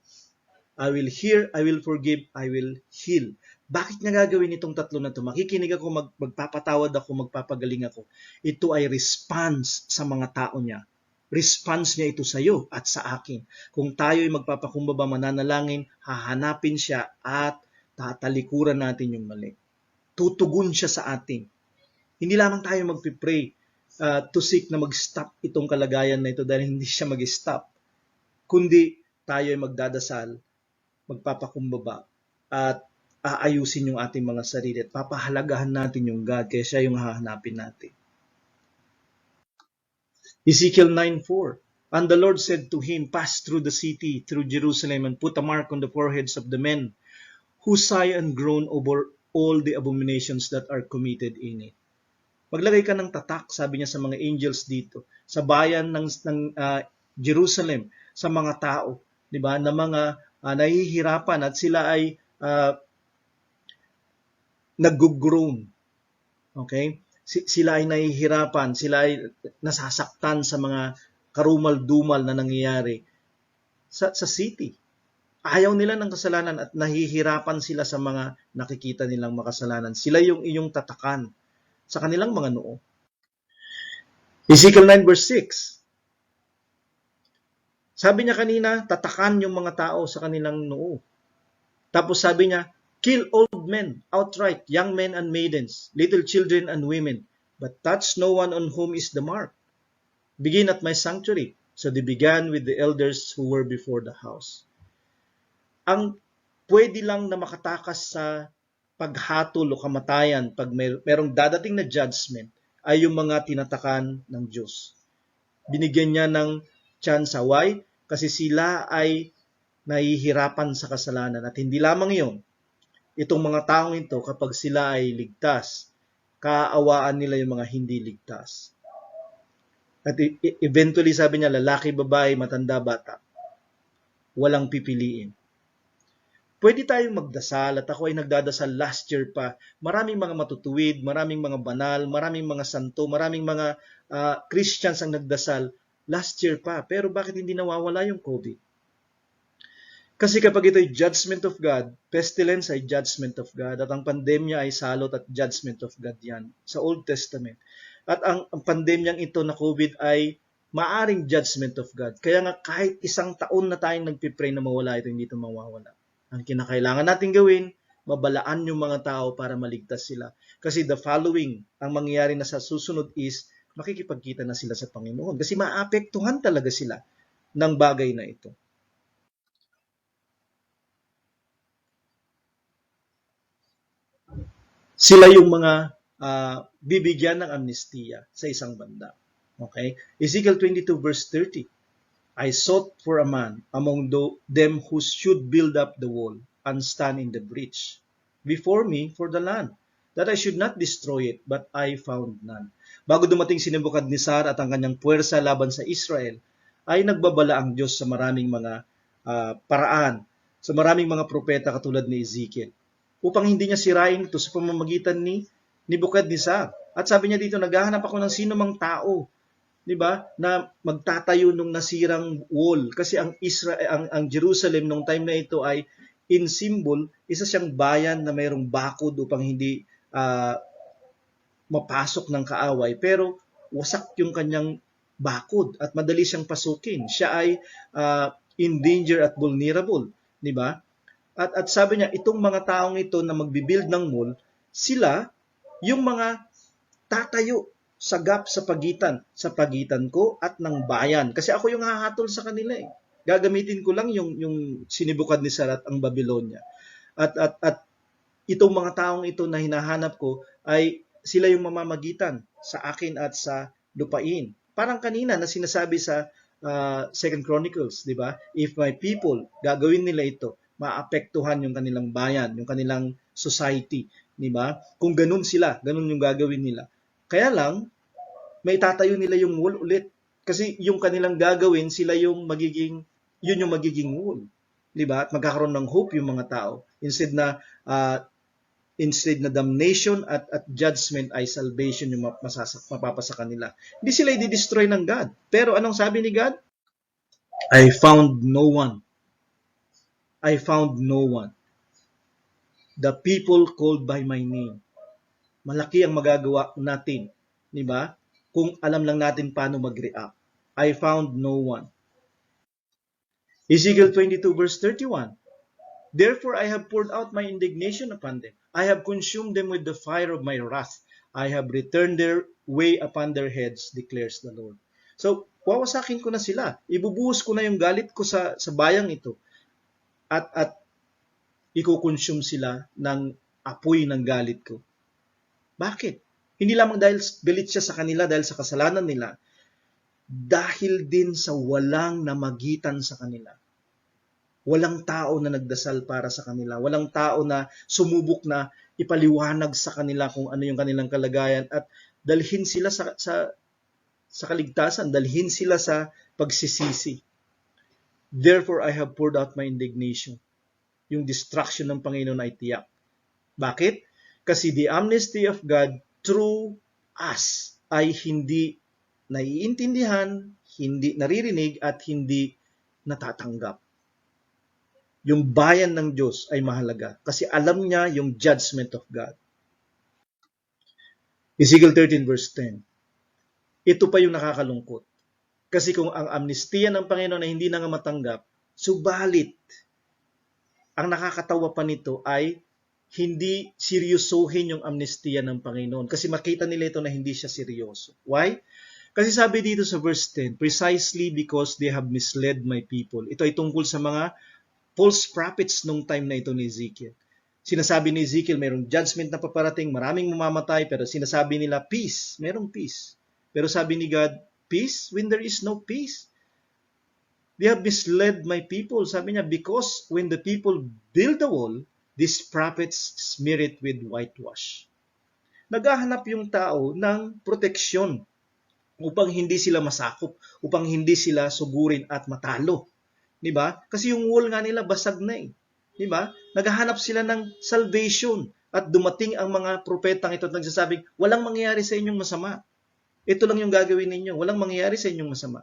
I will hear, I will forgive, I will heal. Bakit niya gagawin itong tatlo na ito? Makikinig ako, magpapatawad ako, magpapagaling ako. Ito ay response sa mga tao niya. Response niya ito sa iyo at sa akin. Kung tayo ay magpapakumbaba, mananalangin, hahanapin siya at tatalikuran natin yung mali. Tutugon siya sa atin. Hindi lamang tayo magpipray to seek na mag-stop itong kalagayan na ito dahil hindi siya mag-stop. Kundi tayo ay magdadasal, magpapakumbaba, at aayusin yung ating mga sarili at papahalagahan natin yung God kaya siya yung hahanapin natin. Ezekiel 9:4. And the Lord said to him, pass through the city, through Jerusalem, and put a mark on the foreheads of the men who sigh and groan over all the abominations that are committed in it. Maglagay ka ng tatak, sabi niya sa mga angels dito, sa bayan ng Jerusalem, sa mga tao, di ba, na mga nahihirapan at sila ay nag-groan. Okay? Sila ay nahihirapan, sila ay nasasaktan sa mga karumal-dumal na nangyayari sa city. Ayaw nila ng kasalanan at nahihirapan sila sa mga nakikita nilang makasalanan. Sila yung iyong tatakan sa kanilang mga noo. Ezekiel 9 verse 6. Sabi niya kanina, tatakan yung mga tao sa kanilang noo. Tapos sabi niya, kill old men outright, young men and maidens, little children and women, but touch no one on whom is the mark. Begin at my sanctuary. So they began with the elders who were before the house. Ang pwede lang na makatakas sa paghatol o kamatayan pag merong dadating na judgment ay yung mga tinatakan ng Diyos. Binigyan niya ng chance. Why? Kasi sila ay nahihirapan sa kasalanan. At hindi lamang yun, itong mga taong ito, kapag sila ay ligtas, kaawaan nila yung mga hindi ligtas. At eventually sabi niya, lalaki, babae, matanda, bata, walang pipiliin. Pwede tayong magdasal at ako ay nagdadasal last year pa. Maraming mga matutuwid, maraming mga banal, maraming mga santo, maraming mga Christians ang nagdasal last year pa. Pero bakit hindi nawawala yung COVID? Kasi kapag ito ay judgment of God, pestilence ay judgment of God, at ang pandemya ay salot at judgment of God yan sa Old Testament. At ang pandemyang ito na COVID ay maaring judgment of God. Kaya nga kahit isang taon na tayong nagpipray na mawala ito, hindi ito mawawala. Ang kinakailangan natin gawin, mabalaan yung mga tao para maligtas sila. Kasi the following, ang mangyayari na sa susunod is, makikipagkita na sila sa Panginoon. Kasi maapektuhan talaga sila ng bagay na ito. Sila yung mga bibigyan ng amnestiya sa isang banda. Okay? Ezekiel 22 verse 30. I sought for a man among them who should build up the wall and stand in the breach before me for the land, that I should not destroy it, but I found none. Bago dumating si Nebuchadnezzar at ang kanyang puwersa laban sa Israel, ay nagbabala ang Diyos sa maraming mga paraan, sa maraming mga propeta katulad ni Ezekiel, upang hindi niya sirain ito sa pamamagitan ni Nebuchadnezzar. At sabi niya dito, naghahanap ako ng sino mang tao, di ba, na magtatayo nung nasirang wall. Kasi ang Jerusalem nung time na ito ay in symbol, isa siyang bayan na mayroong bakod upang hindi mapasok ng kaaway. Pero wasak yung kanyang bakod at madali siyang pasukin. Siya ay in danger at vulnerable, di ba? At sabi niya, itong mga taong ito na magbibuild ng mall, sila yung mga tatayo sa gap sa pagitan ko at ng bayan. Kasi ako yung hahatol sa kanila eh. Gagamitin ko lang yung sinibukad ni Sarat ang Babylonia. At itong mga taong ito na hinahanap ko ay sila yung mamamagitan sa akin at sa lupain. Parang kanina na sinasabi sa 2 Chronicles, di ba? If my people, gagawin nila ito, maapektuhan yung kanilang bayan, yung kanilang society, di ba? Kung ganun sila, ganun yung gagawin nila. Kaya lang, may tatayo nila yung wall ulit. Kasi yung kanilang gagawin, yun yung magiging wall. Di ba? At magkakaroon ng hope yung mga tao. Instead na damnation at judgment ay salvation yung mapapasa kanila. Hindi sila i-destroy ng God. Pero anong sabi ni God? I found no one. I found no one. The people called by my name. Malaki ang magagawa natin, di ba? Kung alam lang natin paano mag-react. I found no one. Ezekiel 22 verse 31. Therefore I have poured out my indignation upon them. I have consumed them with the fire of my wrath. I have returned their way upon their heads, declares the Lord. So, wawasakin ko na sila. Ibubuhos ko na yung galit ko sa bayang ito. At ikukonsume sila ng apoy ng galit ko. Bakit? Hindi lamang dahil galit siya sa kanila dahil sa kasalanan nila, dahil din sa walang namagitan sa kanila. Walang tao na nagdasal para sa kanila. Walang tao na sumubok na ipaliwanag sa kanila kung ano yung kanilang kalagayan at dalhin sila sa kaligtasan, dalhin sila sa pagsisisi. Therefore, I have poured out my indignation. Yung destruction ng Panginoon ay tiyak. Bakit? Kasi the amnesty of God through us ay hindi naiintindihan, hindi naririnig, at hindi natatanggap. Yung bayan ng Diyos ay mahalaga kasi alam niya yung judgment of God. Ezekiel 13 verse 10. Ito pa yung nakakalungkot. Kasi kung ang amnestiya ng Panginoon ay hindi na nga matanggap, subalit, ang nakakatawa pa nito ay hindi seryosohin yung amnestiya ng Panginoon. Kasi makita nila ito na hindi siya seryoso. Why? Kasi sabi dito sa verse 10, precisely because they have misled my people. Ito ay tungkol sa mga false prophets nung time na ito ni Ezekiel. Sinasabi ni Ezekiel, mayroong judgment na paparating, maraming mamamatay, pero sinasabi nila, peace, mayroong peace. Pero sabi ni God, peace when there is no peace. They have misled my people. Sabi niya, because when the people build the wall, these prophets smear it with whitewash. Naghahanap yung tao ng proteksyon upang hindi sila masakop, upang hindi sila sugurin at matalo. Diba? Kasi yung wall nga nila basag na eh. Diba? Naghahanap sila ng salvation at dumating ang mga propetang ito at nagsasabing, walang mangyayari sa inyong masama. Ito lang yung gagawin ninyo. Walang mangyayari sa inyong masama.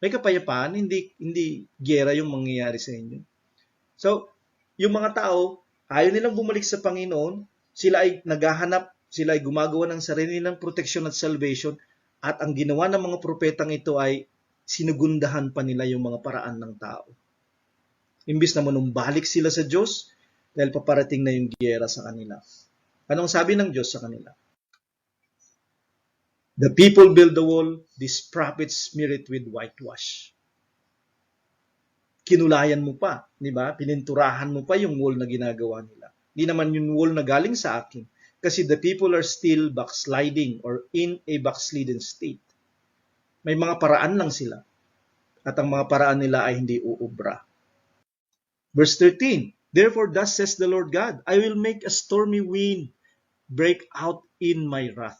May kapayapaan, hindi giyera yung mangyayari sa inyo. So, yung mga tao, ayaw nilang bumalik sa Panginoon, sila ay naghahanap, sila ay gumagawa ng sarili nilang protection at salvation, at ang ginawa ng mga propetang ito ay sinugundahan pa nila yung mga paraan ng tao. Imbis na manumbalik sila sa Diyos, dahil paparating na yung giyera sa kanila. Anong sabi ng Diyos sa kanila? The people build the wall, these prophets smear it with whitewash. Kinulayan mo pa, di ba? Pininturahan mo pa yung wall na ginagawa nila. Hindi naman yung wall na galing sa akin. Kasi the people are still backsliding or in a backslidden state. May mga paraan lang sila. At ang mga paraan nila ay hindi uubra. Verse 13, therefore thus says the Lord God, I will make a stormy wind break out in my wrath.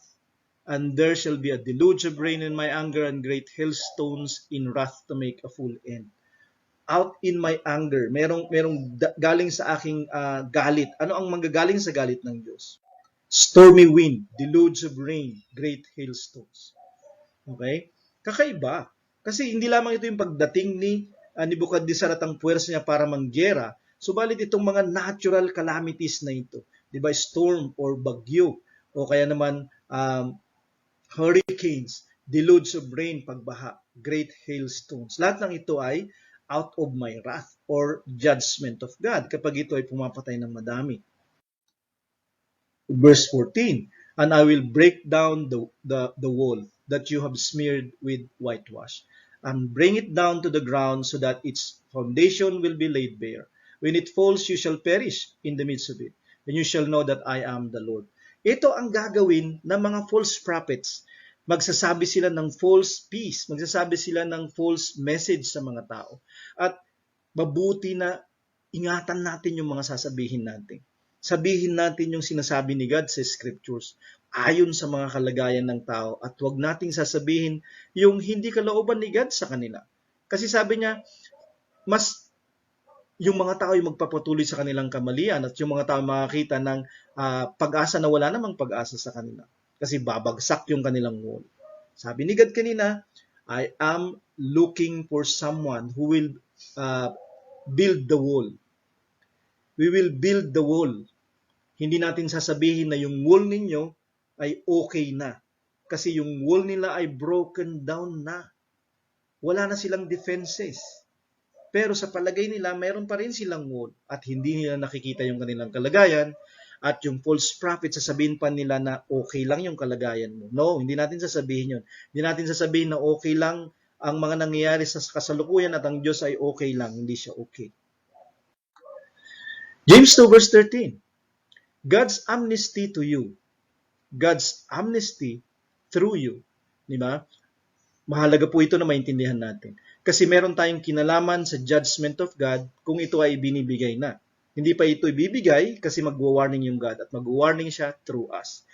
And there shall be a deluge of rain in my anger and great hailstones in wrath to make a full end. Out in my anger. Merong galing sa aking galit. Ano ang manggagaling sa galit ng Diyos? Stormy wind, deluge of rain, great hailstones. Okay? Kakaiba. Kasi hindi lamang ito yung pagdating ni Nebuchadnezzar at ang puwersa niya para manggera, subalit itong mga natural calamities na ito. Diba? Storm or bagyo o kaya naman hurricanes. deluge of rain, pagbaha, great hailstones. Lahat ng ito ay out of my wrath or judgment of God kapag ito ay pumapatay ng madami. Verse 14, and I will break down the wall that you have smeared with whitewash and bring it down to the ground so that its foundation will be laid bare. When it falls, you shall perish in the midst of it, and you shall know that I am the Lord. Ito ang gagawin ng mga false prophets. Magsasabi sila ng false peace, magsasabi sila ng false message sa mga tao. At mabuti na ingatan natin yung mga sasabihin natin. Sabihin natin yung sinasabi ni God sa scriptures ayon sa mga kalagayan ng tao at huwag nating sasabihin yung hindi kalooban ni God sa kanila. Kasi sabi niya, mas yung mga tao yung magpapatuloy sa kanilang kamalian at yung mga tao makakita ng pag-asa na wala namang pag-asa sa kanila. Kasi babagsak yung kanilang wall. Sabi ni God kanina, I am looking for someone who will build the wall. We will build the wall. Hindi natin sasabihin na yung wall ninyo ay okay na. Kasi yung wall nila ay broken down na. Wala na silang defenses. Pero sa palagay nila, mayroon pa rin silang wall at hindi nila nakikita yung kanilang kalagayan at yung false prophet sasabihin pa nila na okay lang yung kalagayan mo. No, hindi natin sasabihin yun. Hindi natin sasabihin na okay lang ang mga nangyayari sa kasalukuyan at ang Diyos ay okay lang. Hindi siya okay. James 2 verse 13. God's amnesty to you. God's amnesty through you. Di ba? Mahalaga po ito na maintindihan natin. Kasi meron tayong kinalaman sa judgment of God kung ito ay binibigay na. Hindi pa ito ibibigay kasi magwa-warning yung God at magwa-warning siya through us.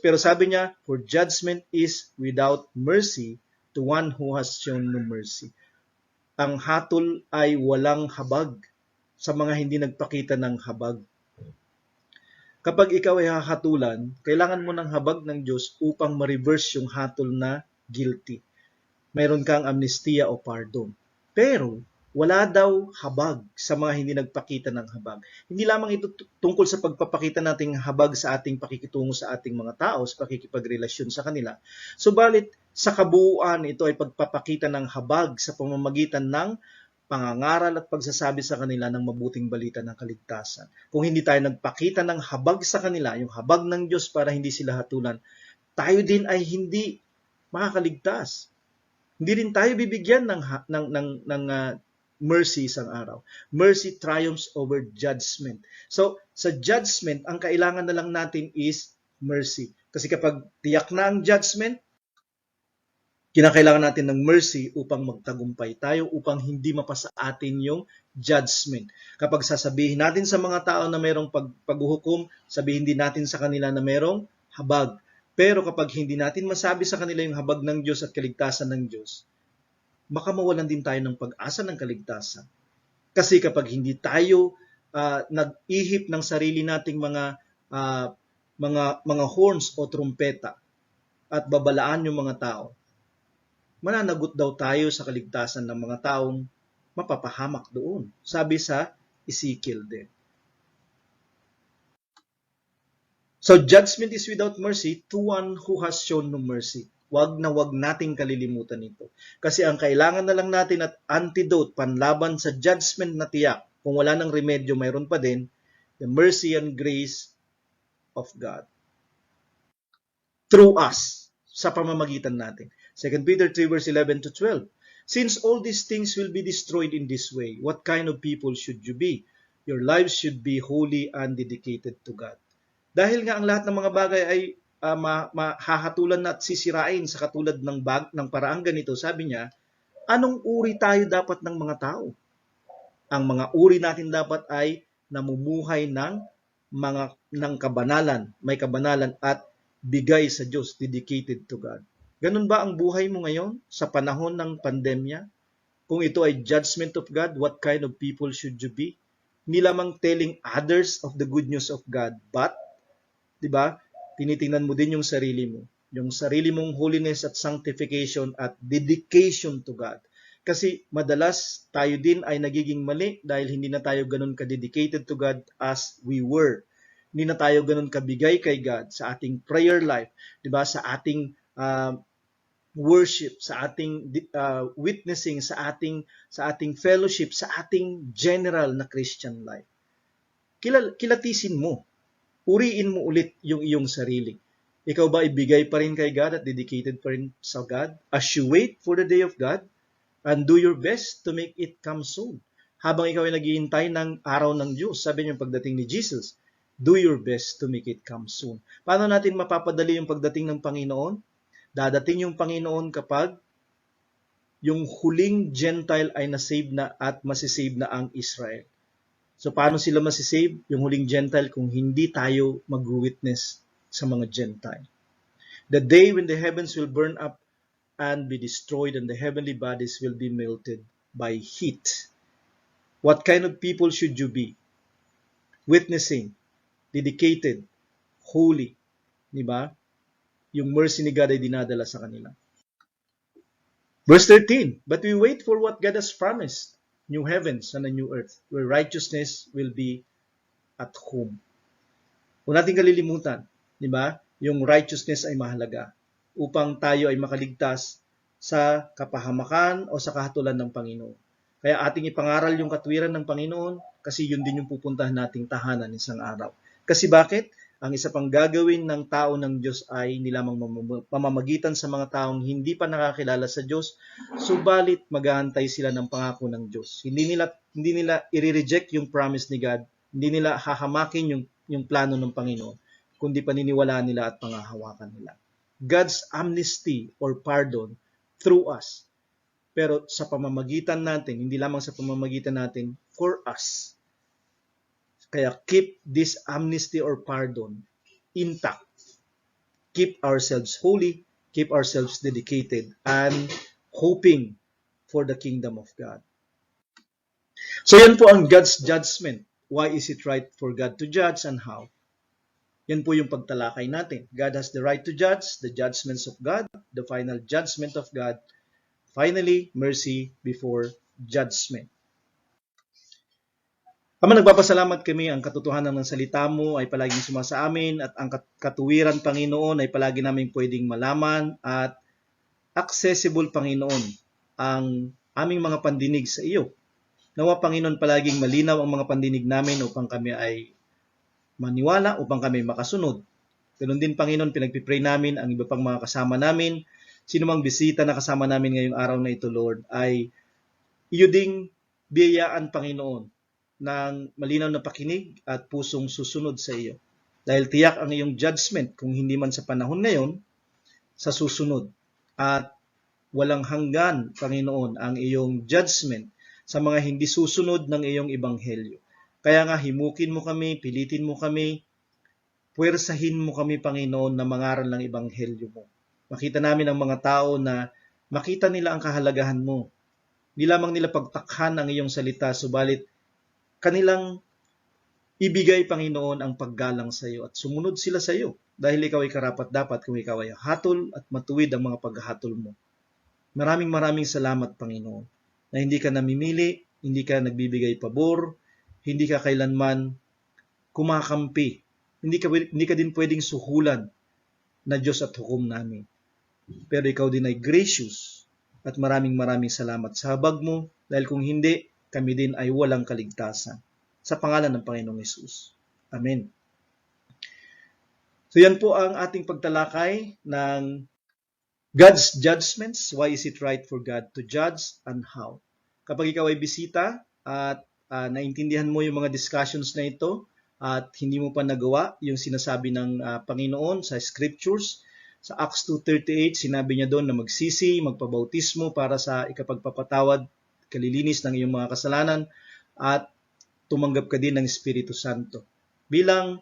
Pero sabi niya, for judgment is without mercy to one who has shown no mercy. Ang hatol ay walang habag sa mga hindi nagpakita ng habag. Kapag ikaw ay hahatulan, kailangan mo ng habag ng Diyos upang ma-reverse yung hatol na guilty. Mayroon kang amnestia o pardon. Pero, wala daw habag sa mga hindi nagpakita ng habag. Hindi lamang ito tungkol sa pagpapakita nating habag sa ating pakikitungo sa ating mga tao, sa pakikipagrelasyon sa kanila. Subalit, sa kabuuan, ito ay pagpapakita ng habag sa pamamagitan ng pangangaral at pagsasabi sa kanila ng mabuting balita ng kaligtasan. Kung hindi tayo nagpakita ng habag sa kanila, yung habag ng Diyos para hindi sila hatulan, tayo din ay hindi makakaligtas. Hindi rin tayo bibigyan ng mercy isang araw. Mercy triumphs over judgment. So, sa judgment, ang kailangan na lang natin is mercy. Kasi kapag tiyak na ang judgment, kinakailangan natin ng mercy upang magtagumpay tayo, upang hindi mapasa atin yung judgment. Kapag sasabihin natin sa mga tao na mayroong paghuhukom, sabihin din natin sa kanila na mayroong habag. Pero kapag hindi natin masabi sa kanila yung habag ng Diyos at kaligtasan ng Diyos, baka mawalan din tayo ng pag-asa ng kaligtasan. Kasi kapag hindi tayo nag-ihip ng sarili nating mga horns o trumpeta at babalaan yung mga tao, mananagot daw tayo sa kaligtasan ng mga taong mapapahamak doon. Sabi sa Ezekiel din. So judgment is without mercy to one who has shown no mercy. Wag nating kalilimutan ito. Kasi ang kailangan na lang natin at antidote, panlaban sa judgment na tiyak, kung wala ng remedyo, mayroon pa din, the mercy and grace of God. Through us, sa pamamagitan natin. 2 Peter 3 verse 11 to 12. Since all these things will be destroyed in this way, what kind of people should you be? Your lives should be holy and dedicated to God. Dahil nga ang lahat ng mga bagay ay mahahatulan at sisirain sa katulad ng paraang ganito, sabi niya, anong uri tayo dapat ng mga tao? Ang mga uri natin dapat ay namumuhay ng kabanalan, may kabanalan at bigay sa Diyos, dedicated to God. Ganun ba ang buhay mo ngayon sa panahon ng pandemya? Kung ito ay judgment of God, what kind of people should you be? Hindi lamang telling others of the good news of God, but, di ba, tinitingnan mo din yung sarili mo. Yung sarili mong holiness at sanctification at dedication to God. Kasi madalas tayo din ay nagiging mali dahil hindi na tayo ganun ka-dedicated to God as we were. Hindi na tayo ganun kabigay kay God sa ating prayer life, di ba, sa ating worship, sa ating witnessing, sa ating fellowship, sa ating general na Christian life. Kilatisin mo, uriin mo ulit yung iyong sarili. Ikaw ba ibigay pa rin kay God at dedicated pa rin sa God as you wait for the day of God, and do your best to make it come soon? Habang ikaw ay naghihintay ng araw ng Diyos, sabi niyo pagdating ni Jesus, do your best to make it come soon. Paano natin mapapadali yung pagdating ng Panginoon? Dadating yung Panginoon kapag yung huling Gentile ay nasave na at masisave na ang Israel. So paano sila masisave, yung huling Gentile, kung hindi tayo mag-witness sa mga Gentile? The day when the heavens will burn up and be destroyed and the heavenly bodies will be melted by heat. What kind of people should you be? Witnessing, dedicated, holy, di ba? Yung mercy ni God ay dinadala sa kanila. Verse 13, but we wait for what God has promised, new heavens and a new earth, where righteousness will be at home. Kung natin kalilimutan, di ba? Yung righteousness ay mahalaga upang tayo ay makaligtas sa kapahamakan o sa kahatulan ng Panginoon. Kaya ating ipangaral yung katwiran ng Panginoon kasi yun din yung pupuntahan nating tahanan isang araw. Kasi bakit? Ang isa pang gagawin ng tao ng Diyos ay hindi lamang mamamagitan sa mga taong hindi pa nakakilala sa Diyos, subalit maghahantay sila ng pangako ng Diyos. Hindi nila i-reject yung promise ni God, hindi nila hahamakin yung plano ng Panginoon, kundi paniniwalaan nila at pangahawakan nila. God's amnesty or pardon through us. Pero sa pamamagitan natin, hindi lamang sa pamamagitan natin, for us. Kaya keep this amnesty or pardon intact. Keep ourselves holy, keep ourselves dedicated, and hoping for the kingdom of God. So yan po ang God's judgment. Why is it right for God to judge and how? Yan po yung pagtalakay natin. God has the right to judge, the judgments of God, the final judgment of God. Finally, mercy before judgment. Ama, nagpapasalamat kami, ang katotohanan ng salita mo ay palaging sumasa amin at ang katuwiran, Panginoon, ay palagi namin pwedeng malaman at accessible, Panginoon, ang aming mga pandinig sa iyo. Nawa, Panginoon, palaging malinaw ang mga pandinig namin upang kami ay maniwala, upang kami makasunod. Ganun din, Panginoon, pinagpipray namin ang iba pang mga kasama namin. Sino mang bisita na kasama namin ngayong araw na ito, Lord, ay iyo ding biyayaan, Panginoon, ng malinaw na pakinig at pusong susunod sa iyo. Dahil tiyak ang iyong judgment, kung hindi man sa panahon ngayon, sa susunod. At walang hanggan, Panginoon, ang iyong judgment sa mga hindi susunod ng iyong ebanghelyo. Kaya nga, himukin mo kami, pilitin mo kami, puwersahin mo kami, Panginoon, na mangaral ng ebanghelyo mo. Makita namin ang mga tao na makita nila ang kahalagahan mo. Hindi lamang nila pagtakhan ang iyong salita, subalit kanilang ibigay, Panginoon, ang paggalang sa iyo at sumunod sila sa iyo dahil ikaw ay karapat-dapat kung ikaw ay hatol at matuwid ang mga paghahatol mo. Maraming salamat, Panginoon, na hindi ka namimili, hindi ka nagbibigay pabor, hindi ka kailanman kumakampi, hindi ka din pwedeng suhulan na Diyos at hukom namin. Pero ikaw din ay gracious at maraming salamat sa habag mo dahil kung hindi, kami din ay walang kaligtasan. Sa pangalan ng Panginoong Hesus. Amen. So yan po ang ating pagtalakay ng God's judgments. Why is it right for God to judge and how? Kapag ikaw ay bisita at naintindihan mo yung mga discussions na ito at hindi mo pa nagawa yung sinasabi ng Panginoon sa scriptures, sa Acts 2:38, sinabi niya doon na magsisi, magpabautismo para sa ikapagpapatawad, kalilinis ng iyong mga kasalanan at tumanggap ka din ng Espiritu Santo. Bilang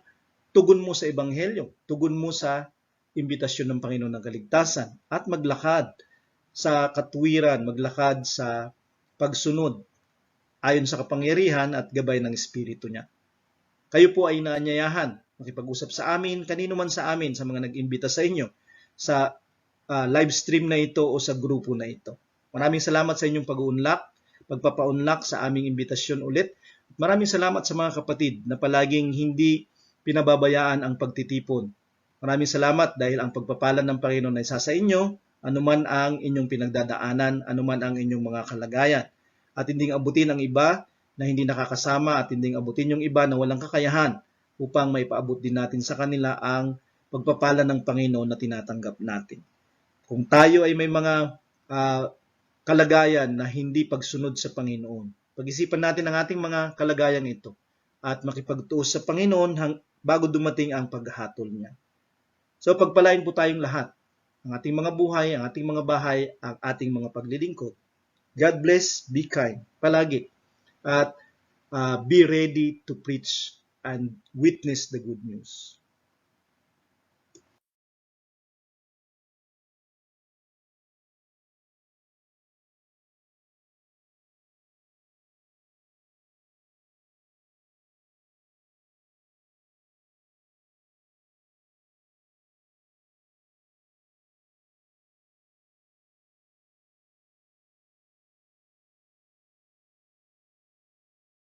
tugon mo sa Ebanghelyo, tugon mo sa imbitasyon ng Panginoon ng kaligtasan at maglakad sa katwiran, maglakad sa pagsunod ayon sa kapangyarihan at gabay ng Espiritu niya. Kayo po ay naanyayahan makipag-usap sa amin, kanino man sa amin, sa mga nag-imbita sa inyo, sa live stream na ito o sa grupo na ito. Maraming salamat sa inyong pagpapaunlak sa aming imbitasyon ulit. Maraming salamat sa mga kapatid na palaging hindi pinababayaan ang pagtitipon. Maraming salamat dahil ang pagpapalan ng Panginoon ay sa inyo anuman ang inyong pinagdadaanan, anuman ang inyong mga kalagayan. At hindi abutin ang iba na hindi nakakasama at hindi abutin yung iba na walang kakayahan upang maipaabot din natin sa kanila ang pagpapala ng Panginoon na tinatanggap natin. Kung tayo ay may mga kalagayan na hindi pagsunod sa Panginoon, pag-isipan natin ang ating mga kalagayan ito at makipagtuos sa Panginoon bago dumating ang paghahatol niya. So pagpalain po tayong lahat, ang ating mga buhay, ang ating mga bahay, ang ating mga paglilingkod. God bless, be kind, palagi. At be ready to preach and witness the good news.